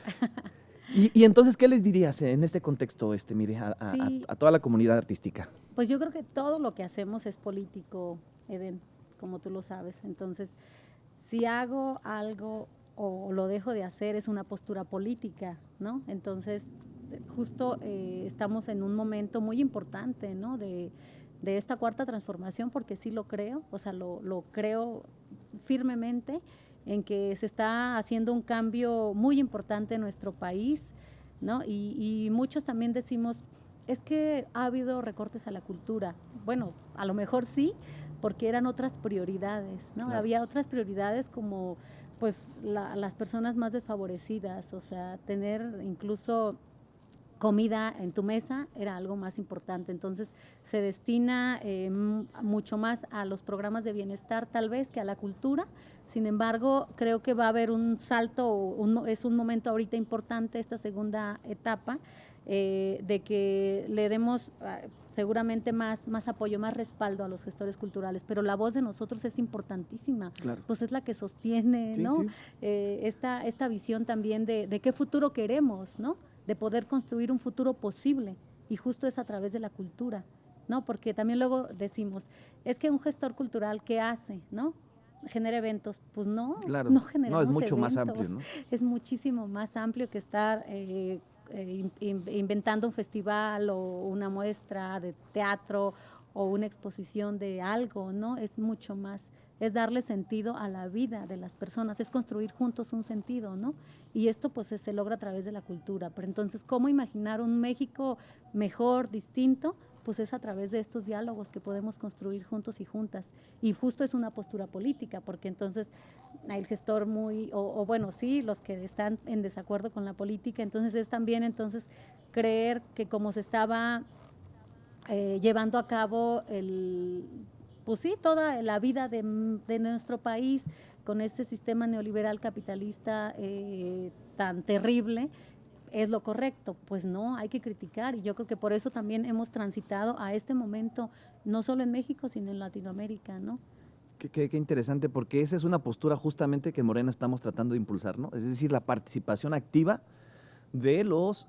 Y entonces, ¿qué les dirías en este contexto, mire, Sí. a toda la comunidad artística? Pues yo creo que todo lo que hacemos es político, Eden, como tú lo sabes. Entonces, si hago algo o lo dejo de hacer, es una postura política, ¿no? Entonces, justo estamos en un momento muy importante, ¿no? De esta cuarta transformación, porque sí lo creo, o sea, lo creo firmemente en que se está haciendo un cambio muy importante en nuestro país, ¿no? Y muchos también decimos, es que ha habido recortes a la cultura. Bueno, a lo mejor sí, porque eran otras prioridades, ¿no? Claro. Había otras prioridades como, pues, las personas más desfavorecidas, o sea, tener incluso comida en tu mesa era algo más importante. Entonces se destina mucho más a los programas de bienestar tal vez que a la cultura. Sin embargo, creo que va a haber un salto, es un momento ahorita importante esta segunda etapa, de que le demos seguramente más apoyo, más respaldo a los gestores culturales, pero la voz de nosotros es importantísima, Claro. pues es la que sostiene, Sí, ¿no? sí. Esta visión también de qué futuro queremos, ¿no? De poder construir un futuro posible, y justo es a través de la cultura, ¿no? Porque también luego decimos, es que un gestor cultural, ¿qué hace, no? Genera eventos. Pues no, Claro. no generamos No, es mucho más eventos. amplio, ¿no? Es muchísimo más amplio que estar inventando un festival o una muestra de teatro o una exposición de algo, ¿no? Es mucho más, es darle sentido a la vida de las personas, es construir juntos un sentido, ¿no? Y esto pues se logra a través de la cultura. Pero entonces, ¿cómo imaginar un México mejor, distinto? Pues es a través de estos diálogos que podemos construir juntos y juntas. Y justo es una postura política, porque entonces el gestor bueno, sí, los que están en desacuerdo con la política, entonces es también entonces creer que como se estaba llevando a cabo pues sí, toda la vida de nuestro país con este sistema neoliberal capitalista tan terrible, es lo correcto. Pues no, hay que criticar, y yo creo que por eso también hemos transitado a este momento, no solo en México, sino en Latinoamérica, ¿no? Qué interesante, porque esa es una postura justamente que Morena estamos tratando de impulsar, ¿no? Es decir, la participación activa de los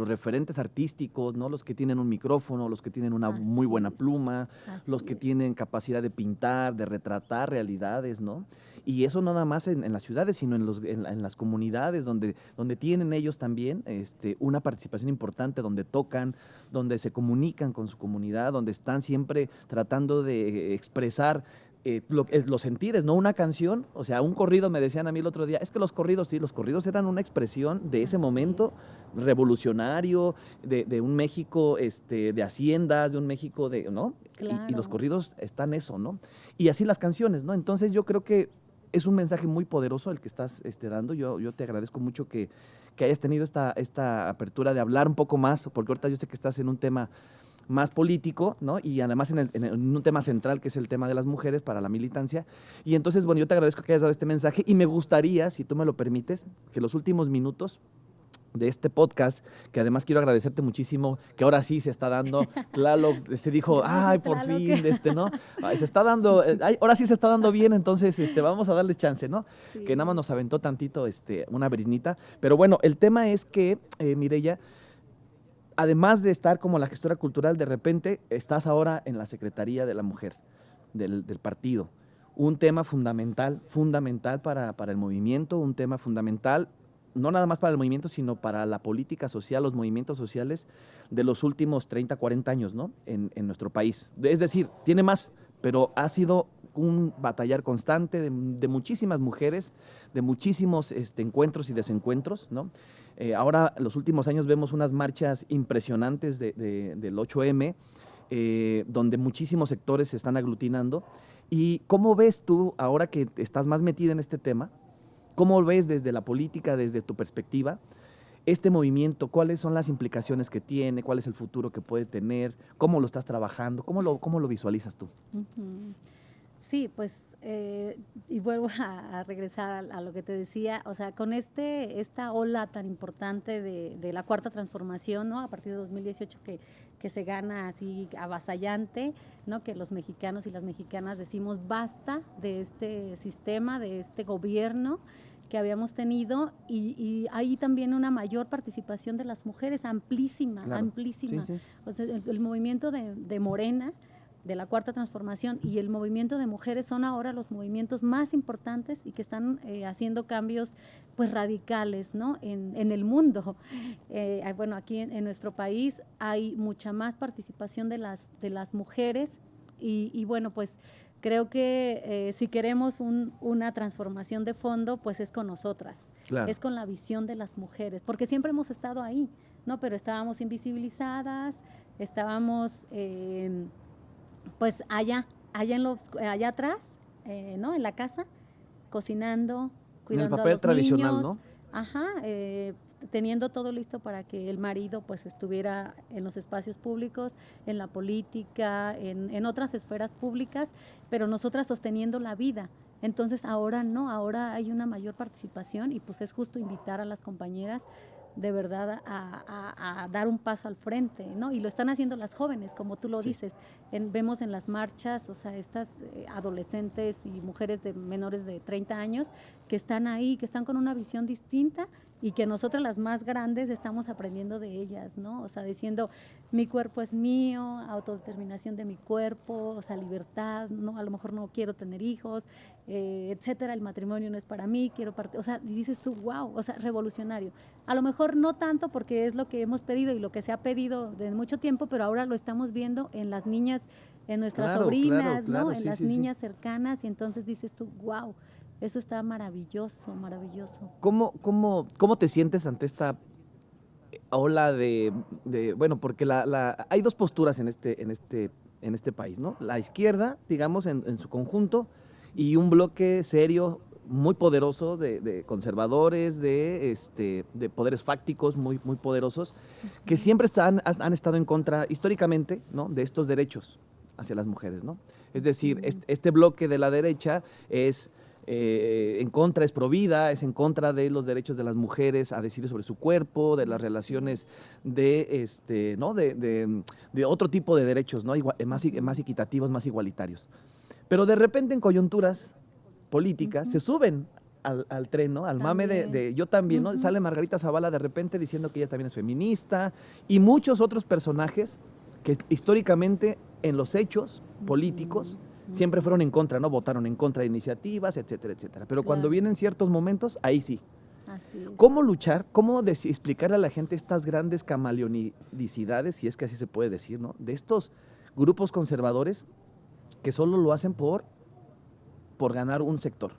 referentes artísticos, ¿no? Los que tienen un micrófono, los que tienen una muy buena pluma, los que tienen capacidad de pintar, de retratar realidades, ¿no? Y eso no nada más en las ciudades, sino en las comunidades donde tienen ellos también una participación importante, donde tocan, donde se comunican con su comunidad, donde están siempre tratando de expresar los sentires, no una canción, o sea, un corrido. Me decían a mí el otro día, es que los corridos eran una expresión de ese momento revolucionario, de un México de haciendas, de un México ¿no? Claro. Y los corridos están eso, ¿no? Y así las canciones, ¿no? Entonces yo creo que es un mensaje muy poderoso el que estás dando. Yo te agradezco mucho que hayas tenido esta apertura de hablar un poco más, porque ahorita yo sé que estás en un tema más político, ¿no? Y además en un tema central, que es el tema de las mujeres para la militancia. Y entonces, bueno, yo te agradezco que hayas dado este mensaje, y me gustaría, si tú me lo permites, que los últimos minutos de este podcast, que además quiero agradecerte muchísimo, que ahora sí se está dando. Tlaloc dijo, ay, por fin, ¿no? Ay, se está dando, ahora sí se está dando bien, entonces vamos a darle chance, ¿no? Sí. Que nada más nos aventó tantito una briznita. Pero bueno, el tema es que, Mireya, además de estar como la gestora cultural, de repente estás ahora en la Secretaría de la Mujer del partido. Un tema fundamental para el movimiento, un tema fundamental, no nada más para el movimiento, sino para la política social, los movimientos sociales de los últimos 30, 40 años, ¿no? En nuestro país. Es decir, tiene más, pero ha sido un batallar constante de muchísimas mujeres, de muchísimos encuentros y desencuentros, ¿no? Ahora, los últimos años vemos unas marchas impresionantes del 8M, donde muchísimos sectores se están aglutinando. ¿Y cómo ves tú, ahora que estás más metida en este tema, cómo ves desde la política, desde tu perspectiva, este movimiento? ¿Cuáles son las implicaciones que tiene? ¿Cuál es el futuro que puede tener? ¿Cómo lo estás trabajando? ¿Cómo lo visualizas tú? Uh-huh. Sí, pues, y vuelvo a regresar a lo que te decía, o sea, con esta ola tan importante de la Cuarta Transformación, ¿no? A partir de 2018 que se gana así avasallante, ¿no? Que los mexicanos y las mexicanas decimos basta de este sistema, de este gobierno que habíamos tenido, y hay también una mayor participación de las mujeres, amplísima, claro. Amplísima. Sí, sí. O sea, el movimiento de Morena, de la Cuarta Transformación, y el movimiento de mujeres son ahora los movimientos más importantes y que están haciendo cambios pues radicales, ¿no? en el mundo. Bueno, aquí en nuestro país hay mucha más participación de las mujeres, y bueno, pues creo que si queremos una transformación de fondo, pues es con nosotras, claro. Es con la visión de las mujeres, porque siempre hemos estado ahí, ¿no? Pero estábamos invisibilizadas, estábamos pues allá atrás, ¿no? En la casa, cocinando, cuidando a los tradicional, niños. ¿no? Ajá, teniendo todo listo para que el marido pues estuviera en los espacios públicos, en la política, en otras esferas públicas, pero nosotras sosteniendo la vida. Entonces ahora no, ahora hay una mayor participación y pues es justo invitar a las compañeras de verdad a dar un paso al frente, ¿no? Y lo están haciendo las jóvenes, como tú lo dices. Vemos en las marchas, o sea, estas adolescentes y mujeres de menores de 30 años que están ahí, que están con una visión distinta y que nosotras las más grandes estamos aprendiendo de ellas, ¿no? O sea, diciendo, mi cuerpo es mío, autodeterminación de mi cuerpo, o sea, libertad, no, a lo mejor no quiero tener hijos, etcétera, el matrimonio no es para mí, quiero partir, o sea, y dices tú, wow, o sea, revolucionario. A lo mejor no tanto porque es lo que hemos pedido y lo que se ha pedido desde mucho tiempo, pero ahora lo estamos viendo en las niñas, en nuestras sobrinas, ¿no? En las niñas cercanas, y entonces dices tú, wow, eso está maravilloso, maravilloso. ¿Cómo te sientes ante esta ola bueno, porque hay dos posturas en este país, ¿no? La izquierda, digamos, en su conjunto, y un bloque serio, muy poderoso de conservadores, de poderes fácticos muy, muy poderosos, que siempre han estado en contra, históricamente, ¿no?, de estos derechos hacia las mujeres, ¿no? Es decir, este bloque de la derecha es en contra, es pro vida, es en contra de los derechos de las mujeres a decidir sobre su cuerpo, de las relaciones ¿no?, de otro tipo de derechos, ¿no?, más equitativos, más igualitarios. Pero de repente en coyunturas políticas se suben al tren, ¿no?, al mame de yo también, ¿no? Sale Margarita Zavala de repente diciendo que ella también es feminista, y muchos otros personajes que históricamente en los hechos políticos siempre fueron en contra, ¿no? Votaron en contra de iniciativas, etcétera, etcétera. Pero cuando vienen ciertos momentos, ahí sí. Así es. ¿Cómo luchar? ¿Cómo explicarle a la gente estas grandes camaleonicidades, si es que así se puede decir, ¿no?, de estos grupos conservadores que solo lo hacen por ganar un sector?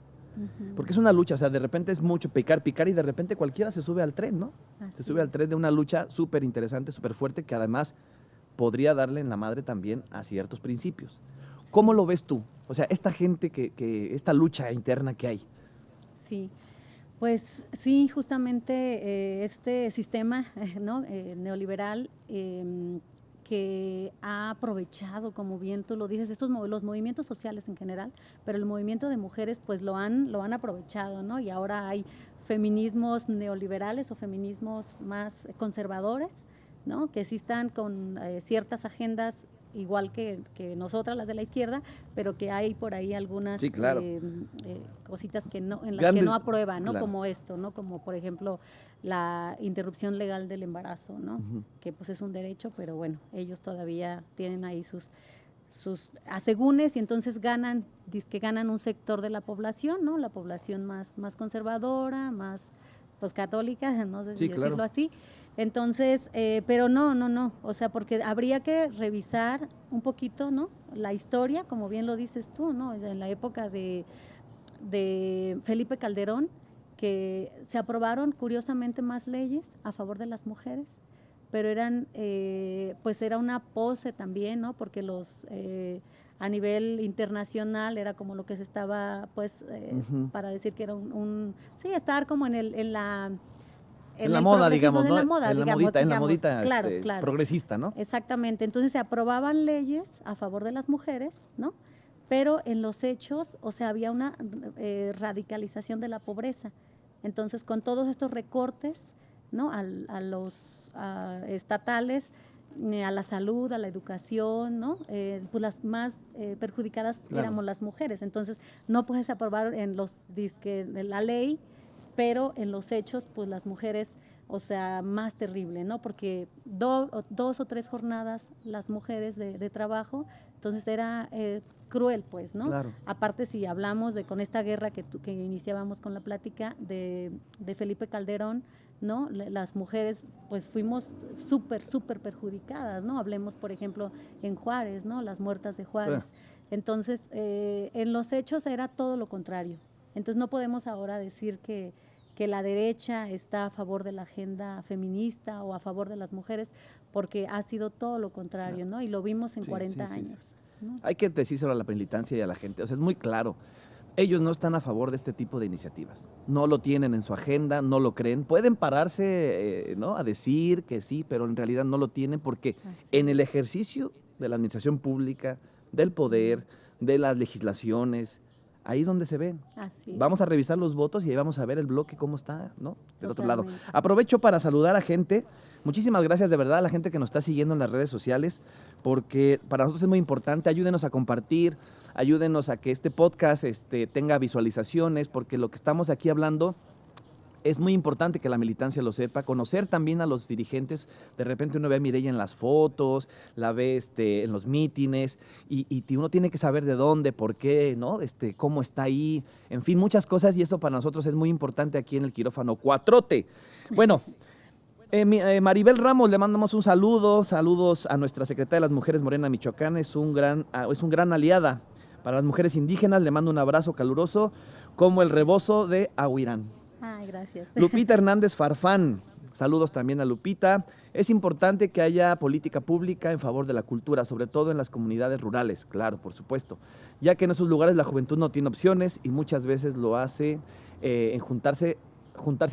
Porque es una lucha, o sea, de repente es mucho picar, y de repente cualquiera se sube al tren, ¿no? Se sube al tren de una lucha súper interesante, súper fuerte, que además podría darle en la madre también a ciertos principios. ¿Cómo lo ves tú? O sea, esta gente esta lucha interna que hay. Sí, pues sí, justamente este sistema, ¿no?, neoliberal, que ha aprovechado, como bien tú lo dices, los movimientos sociales en general, pero el movimiento de mujeres pues lo han aprovechado, ¿no? Y ahora hay feminismos neoliberales o feminismos más conservadores, ¿no?, que sí están con ciertas agendas igual que nosotras, las de la izquierda, pero que hay por ahí algunas cositas que no, en las que no aprueban, ¿no? Claro. Como esto, ¿no? Como por ejemplo la interrupción legal del embarazo, ¿no? Que pues es un derecho, pero bueno, ellos todavía tienen ahí sus asegúnes, y entonces ganan un sector de la población, ¿no? La población más conservadora, más pues católica, no sé si decirlo así. Entonces, pero no, o sea, porque habría que revisar un poquito, ¿no?, la historia, como bien lo dices tú, ¿no?, en la época de Felipe Calderón, que se aprobaron curiosamente más leyes a favor de las mujeres, pero pues era una pose también, ¿no?, porque a nivel internacional era como lo que se estaba, pues, para decir que era sí, estar como en la moda, digamos, ¿no? En la modita claro. Progresista, ¿no? Exactamente. Entonces se aprobaban leyes a favor de las mujeres, ¿no? Pero en los hechos, o sea, había una radicalización de la pobreza. Entonces, con todos estos recortes, ¿no?, a los estatales, a la salud, a la educación, ¿no?, pues las más perjudicadas éramos las mujeres. Entonces, no puedes aprobar en la ley, pero en los hechos, pues las mujeres, o sea, más terrible, ¿no? Porque dos o tres jornadas las mujeres de trabajo, entonces era cruel, pues, ¿no? Claro. Aparte, si hablamos con esta guerra que iniciábamos con la plática de Felipe Calderón, ¿no? Las mujeres, pues, fuimos súper perjudicadas, ¿no? Hablemos, por ejemplo, en Juárez, ¿no? Las muertas de Juárez. Entonces, en los hechos era todo lo contrario. Entonces, no podemos ahora decir que la derecha está a favor de la agenda feminista o a favor de las mujeres, porque ha sido todo lo contrario, ¿no? Y lo vimos en 40 años. ¿No? Hay que decírselo a la militancia y a la gente, o sea, es muy claro. ellos no están a favor de este tipo de iniciativas. No lo tienen en su agenda, no lo creen. Pueden pararse ¿no? a decir que sí, pero en realidad no lo tienen porque en el ejercicio de la administración pública, del poder, de las legislaciones, ahí es donde se ven. Vamos a revisar los votos y ahí vamos a ver el bloque cómo está, ¿no? Del otro lado. Aprovecho para saludar a gente. Muchísimas gracias de verdad a la gente que nos está siguiendo en las redes sociales, porque para nosotros es muy importante. Ayúdenos a compartir, ayúdenos a que este podcast tenga visualizaciones, porque lo que estamos aquí hablando es muy importante que la militancia lo sepa, conocer también a los dirigentes. De repente uno ve a Mireya en las fotos, la ve en los mítines, y uno tiene que saber de dónde, por qué, ¿no? Cómo está ahí, en fin, muchas cosas, y eso para nosotros es muy importante aquí en el quirófano Cuatrote. Bueno, Maribel Ramos, le mandamos un saludos a nuestra secretaria de las Mujeres Morena Michoacán, es un gran aliada para las mujeres indígenas, le mando un abrazo caluroso, como el rebozo de Ahuirán. Ay, gracias. Lupita Hernández Farfán, saludos también a Lupita. Es importante que haya política pública en favor de la cultura, sobre todo en las comunidades rurales, claro, por supuesto, ya que en esos lugares la juventud no tiene opciones y muchas veces lo hace en juntarse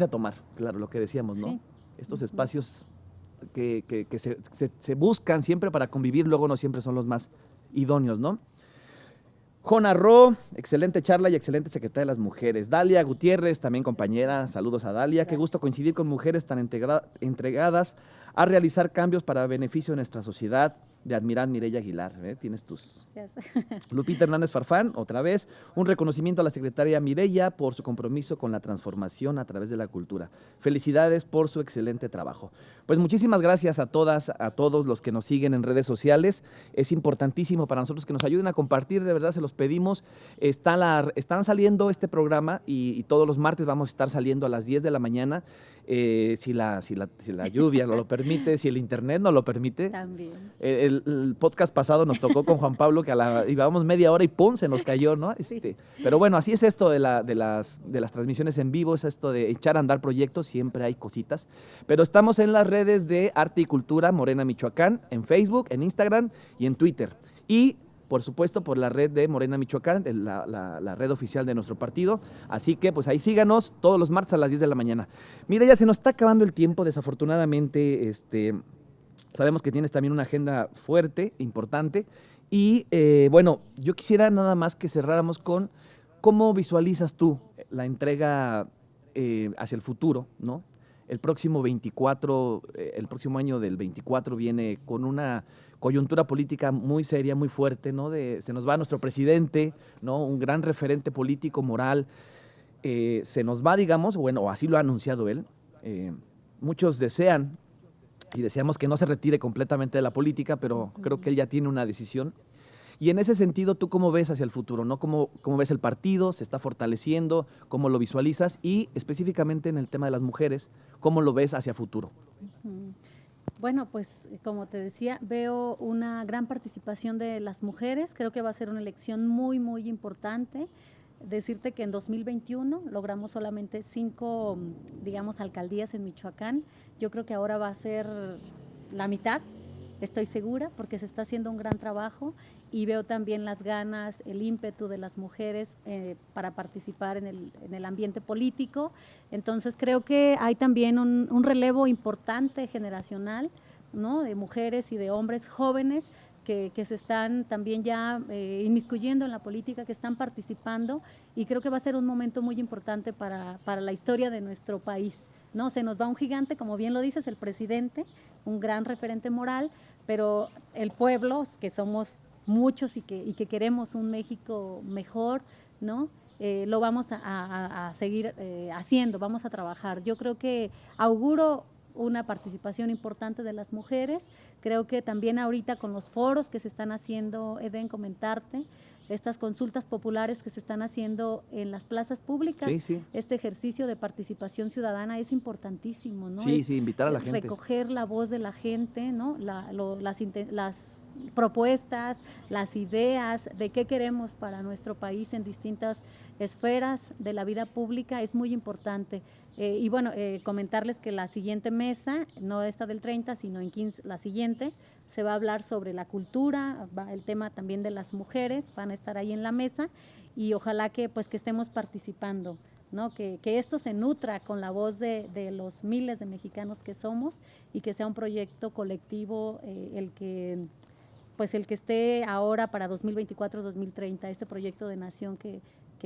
a tomar, claro, lo que decíamos, ¿no? Sí. Estos espacios que se buscan siempre para convivir, luego no siempre son los más idóneos, ¿no? Jona Ro, excelente charla y excelente secretaria de las mujeres. Dalia Gutiérrez, también compañera, saludos a Dalia. Qué gusto coincidir con mujeres tan entregadas a realizar cambios para beneficio de nuestra sociedad. De admirar Mireya Aguilar, tienes tus... Gracias. Lupita Hernández Farfán, otra vez, un reconocimiento a la secretaria Mireya por su compromiso con la transformación a través de la cultura. Felicidades por su excelente trabajo. Pues muchísimas gracias a todas, a todos los que nos siguen en redes sociales. Es importantísimo para nosotros que nos ayuden a compartir, de verdad se los pedimos. Están saliendo este programa y todos los martes vamos a estar saliendo a las 10 de la mañana. Si la lluvia no lo permite, si el internet no lo permite. También. El podcast pasado nos tocó con Juan Pablo que íbamos media hora y ¡pum! Se nos cayó, ¿no? Sí. Pero bueno, así es esto de las transmisiones en vivo, es esto de echar a andar proyectos, siempre hay cositas. Pero estamos en las redes de Arte y Cultura Morena Michoacán, en Facebook, en Instagram y en Twitter. Y por supuesto, por la red de Morena Michoacán, la red oficial de nuestro partido. Así que, pues ahí síganos todos los martes a las 10 de la mañana. Mira, ya se nos está acabando el tiempo, desafortunadamente. Sabemos que tienes también una agenda fuerte, importante. Y, bueno, yo quisiera nada más que cerráramos con cómo visualizas tú la entrega hacia el futuro, ¿no? El próximo año del 24 viene con una coyuntura política muy seria, muy fuerte, ¿no? Se nos va nuestro presidente, ¿no? Un gran referente político, moral. Se nos va, digamos, bueno, o así lo ha anunciado él. Muchos desean y deseamos que no se retire completamente de la política, pero creo que él ya tiene una decisión. Y en ese sentido, ¿tú cómo ves hacia el futuro, no? ¿Cómo ves el partido? ¿Se está fortaleciendo? ¿Cómo lo visualizas? Y específicamente en el tema de las mujeres, ¿cómo lo ves hacia futuro? Bueno, pues como te decía, veo una gran participación de las mujeres. Creo que va a ser una elección muy, muy importante. Decirte que en 2021 logramos solamente 5, digamos, alcaldías en Michoacán. Yo creo que ahora va a ser la mitad. Estoy segura porque se está haciendo un gran trabajo y veo también las ganas, el ímpetu de las mujeres para participar en el ambiente político. Entonces creo que hay también un relevo importante generacional, ¿no? De mujeres y de hombres jóvenes que se están también ya inmiscuyendo en la política, que están participando, y creo que va a ser un momento muy importante para la historia de nuestro país, ¿no? Se nos va un gigante, como bien lo dices, el presidente, un gran referente moral, pero el pueblo, que somos muchos y que queremos un México mejor, ¿no? Lo vamos a seguir haciendo, vamos a trabajar. Yo creo que auguro una participación importante de las mujeres. Creo que también ahorita con los foros que se están haciendo, Eden, comentarte, estas consultas populares que se están haciendo en las plazas públicas, sí. Este ejercicio de participación ciudadana es importantísimo, ¿no? Sí, invitar a la gente. Recoger la voz de la gente, ¿no? Las propuestas, las ideas de qué queremos para nuestro país en distintas esferas de la vida pública es muy importante. Y bueno, comentarles que la siguiente mesa, no esta del 30, sino en 15, la siguiente, se va a hablar sobre la cultura, el tema también de las mujeres, van a estar ahí en la mesa y ojalá que pues que estemos participando, ¿no? Que esto se nutra con la voz de los miles de mexicanos que somos y que sea un proyecto colectivo el que esté ahora para 2024-2030, este proyecto de nación que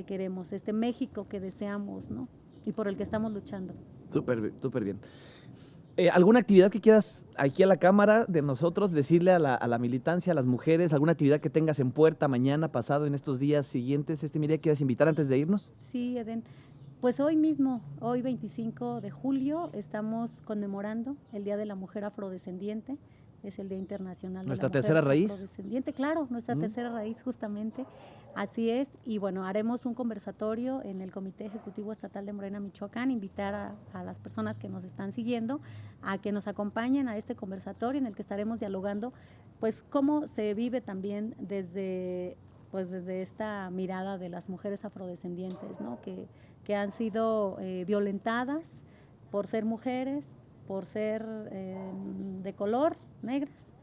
queremos, este México que deseamos, ¿no? Y por el que estamos luchando. Súper, súper bien. ¿Alguna actividad que quieras aquí a la Cámara de nosotros decirle a la militancia, a las mujeres, alguna actividad que tengas en puerta mañana, pasado, en estos días siguientes, Mireya, quieras invitar antes de irnos? Sí, Eden. Pues hoy mismo, hoy 25 de julio, estamos conmemorando el Día de la Mujer Afrodescendiente. Es el Día Internacional de la Mujer ¿Nuestra tercera raíz? Afrodescendiente, claro, nuestra tercera raíz justamente, así es, y bueno, haremos un conversatorio en el Comité Ejecutivo Estatal de Morena, Michoacán, invitar a las personas que nos están siguiendo a que nos acompañen a este conversatorio en el que estaremos dialogando, pues cómo se vive también desde esta mirada de las mujeres afrodescendientes, ¿no? que han sido violentadas por ser mujeres, por ser de color, negras,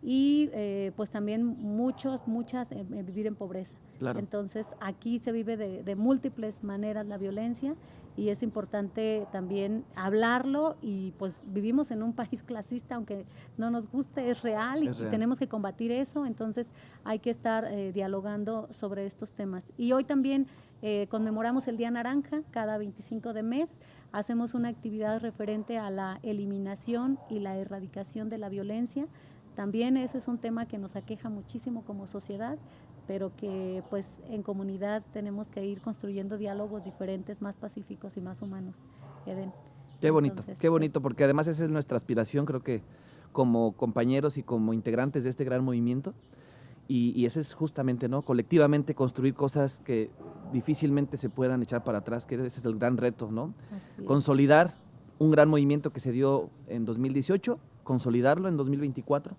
y pues también muchas vivir en pobreza. Claro. Entonces aquí se vive de múltiples maneras la violencia y es importante también hablarlo y pues vivimos en un país clasista, aunque no nos guste, es real y tenemos que combatir eso, entonces hay que estar dialogando sobre estos temas. Y hoy también conmemoramos el Día Naranja, cada 25 de mes, hacemos una actividad referente a la eliminación y la erradicación de la violencia. También ese es un tema que nos aqueja muchísimo como sociedad, pero que pues en comunidad tenemos que ir construyendo diálogos diferentes, más pacíficos y más humanos. Eden. Qué bonito, qué bonito, porque además esa es nuestra aspiración, creo que como compañeros y como integrantes de este gran movimiento, y ese es justamente, ¿no? Colectivamente construir cosas que difícilmente se puedan echar para atrás, que ese es el gran reto, ¿no? Consolidar un gran movimiento que se dio en 2018, consolidarlo en 2024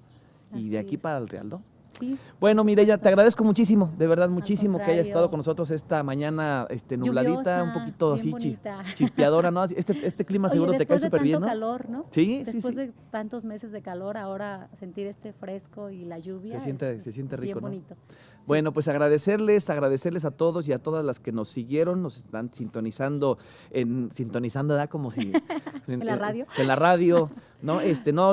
y de aquí para el Real, ¿no? Sí. Bueno, Mireya, te agradezco muchísimo, de verdad muchísimo que hayas estado con nosotros esta mañana nubladita, lluviosa, un poquito así bonita. chispeadora, ¿no? Este clima seguro te cae súper bien, ¿no? Calor, ¿no? Sí, después de tantos meses de calor, ahora sentir este fresco y la lluvia se siente rico, bien ¿no? bonito. Sí. Bueno, pues agradecerles a todos y a todas las que nos siguieron, nos están sintonizando, ¿verdad? Como si en la radio. En la radio, ¿no?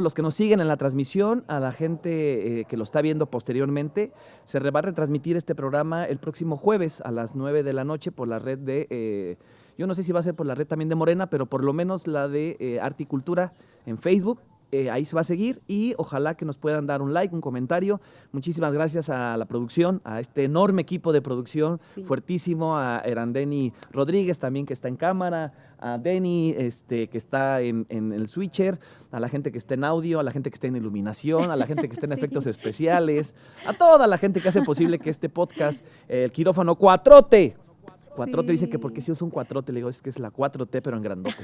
Los que nos siguen en la transmisión, a la gente que lo está viendo posteriormente, se va a retransmitir este programa el próximo jueves a las 9 de la noche por la red de, yo no sé si va a ser por la red también de Morena, pero por lo menos la de Arte y Cultura en Facebook. Ahí se va a seguir y ojalá que nos puedan dar un like, un comentario. Muchísimas gracias a la producción, a este enorme equipo de producción, fuertísimo, a Erandeni Rodríguez también que está en cámara, a Denny que está en el switcher, a la gente que está en audio, a la gente que está en iluminación, a la gente que está en efectos especiales, a toda la gente que hace posible que este podcast, el Quirófano Cuatrote, dice que porque si usa un cuatrote, le digo, es que es la 4T pero en grandote.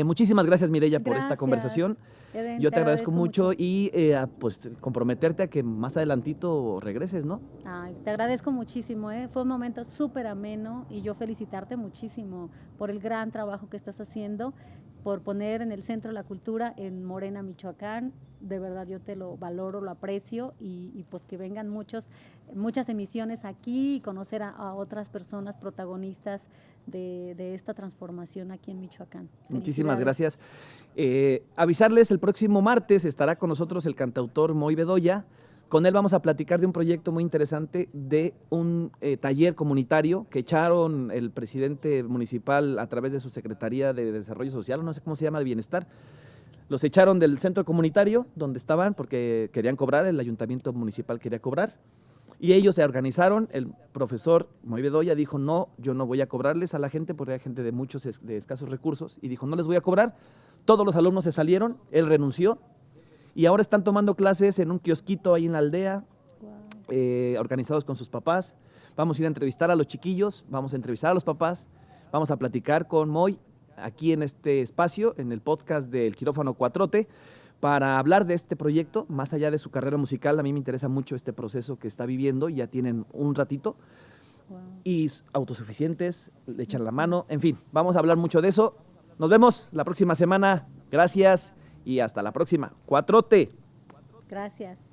Muchísimas gracias, Mireya, por esta conversación. Eden, yo te agradezco mucho y pues comprometerte a que más adelantito regreses, ¿no? Ay, te agradezco muchísimo, fue un momento súper ameno y yo felicitarte muchísimo por el gran trabajo que estás haciendo, por poner en el centro la cultura en Morena, Michoacán. De verdad yo te lo valoro, lo aprecio y pues que vengan muchas emisiones aquí y conocer a otras personas protagonistas de esta transformación aquí en Michoacán. Muchísimas gracias. Avisarles, el próximo martes estará con nosotros el cantautor Moy Bedoya. Con él vamos a platicar de un proyecto muy interesante de un taller comunitario que echaron el presidente municipal a través de su Secretaría de Desarrollo Social, no sé cómo se llama, de Bienestar. Los echaron del centro comunitario donde estaban porque querían cobrar, el ayuntamiento municipal quería cobrar. Y ellos se organizaron, el profesor Moy Bedoya dijo, no, yo no voy a cobrarles a la gente porque hay gente de muchos de escasos recursos. Y dijo, no les voy a cobrar. Todos los alumnos se salieron, él renunció. Y ahora están tomando clases en un kiosquito ahí en la aldea, organizados con sus papás. Vamos a ir a entrevistar a los chiquillos, vamos a entrevistar a los papás, vamos a platicar con Moy aquí en este espacio, en el podcast del Quirófano Cuatrote, para hablar de este proyecto, más allá de su carrera musical. A mí me interesa mucho este proceso que está viviendo y ya tienen un ratito. Wow. Y autosuficientes, le echan la mano, en fin, vamos a hablar mucho de eso. Nos vemos la próxima semana, gracias y hasta la próxima. 4T. Gracias.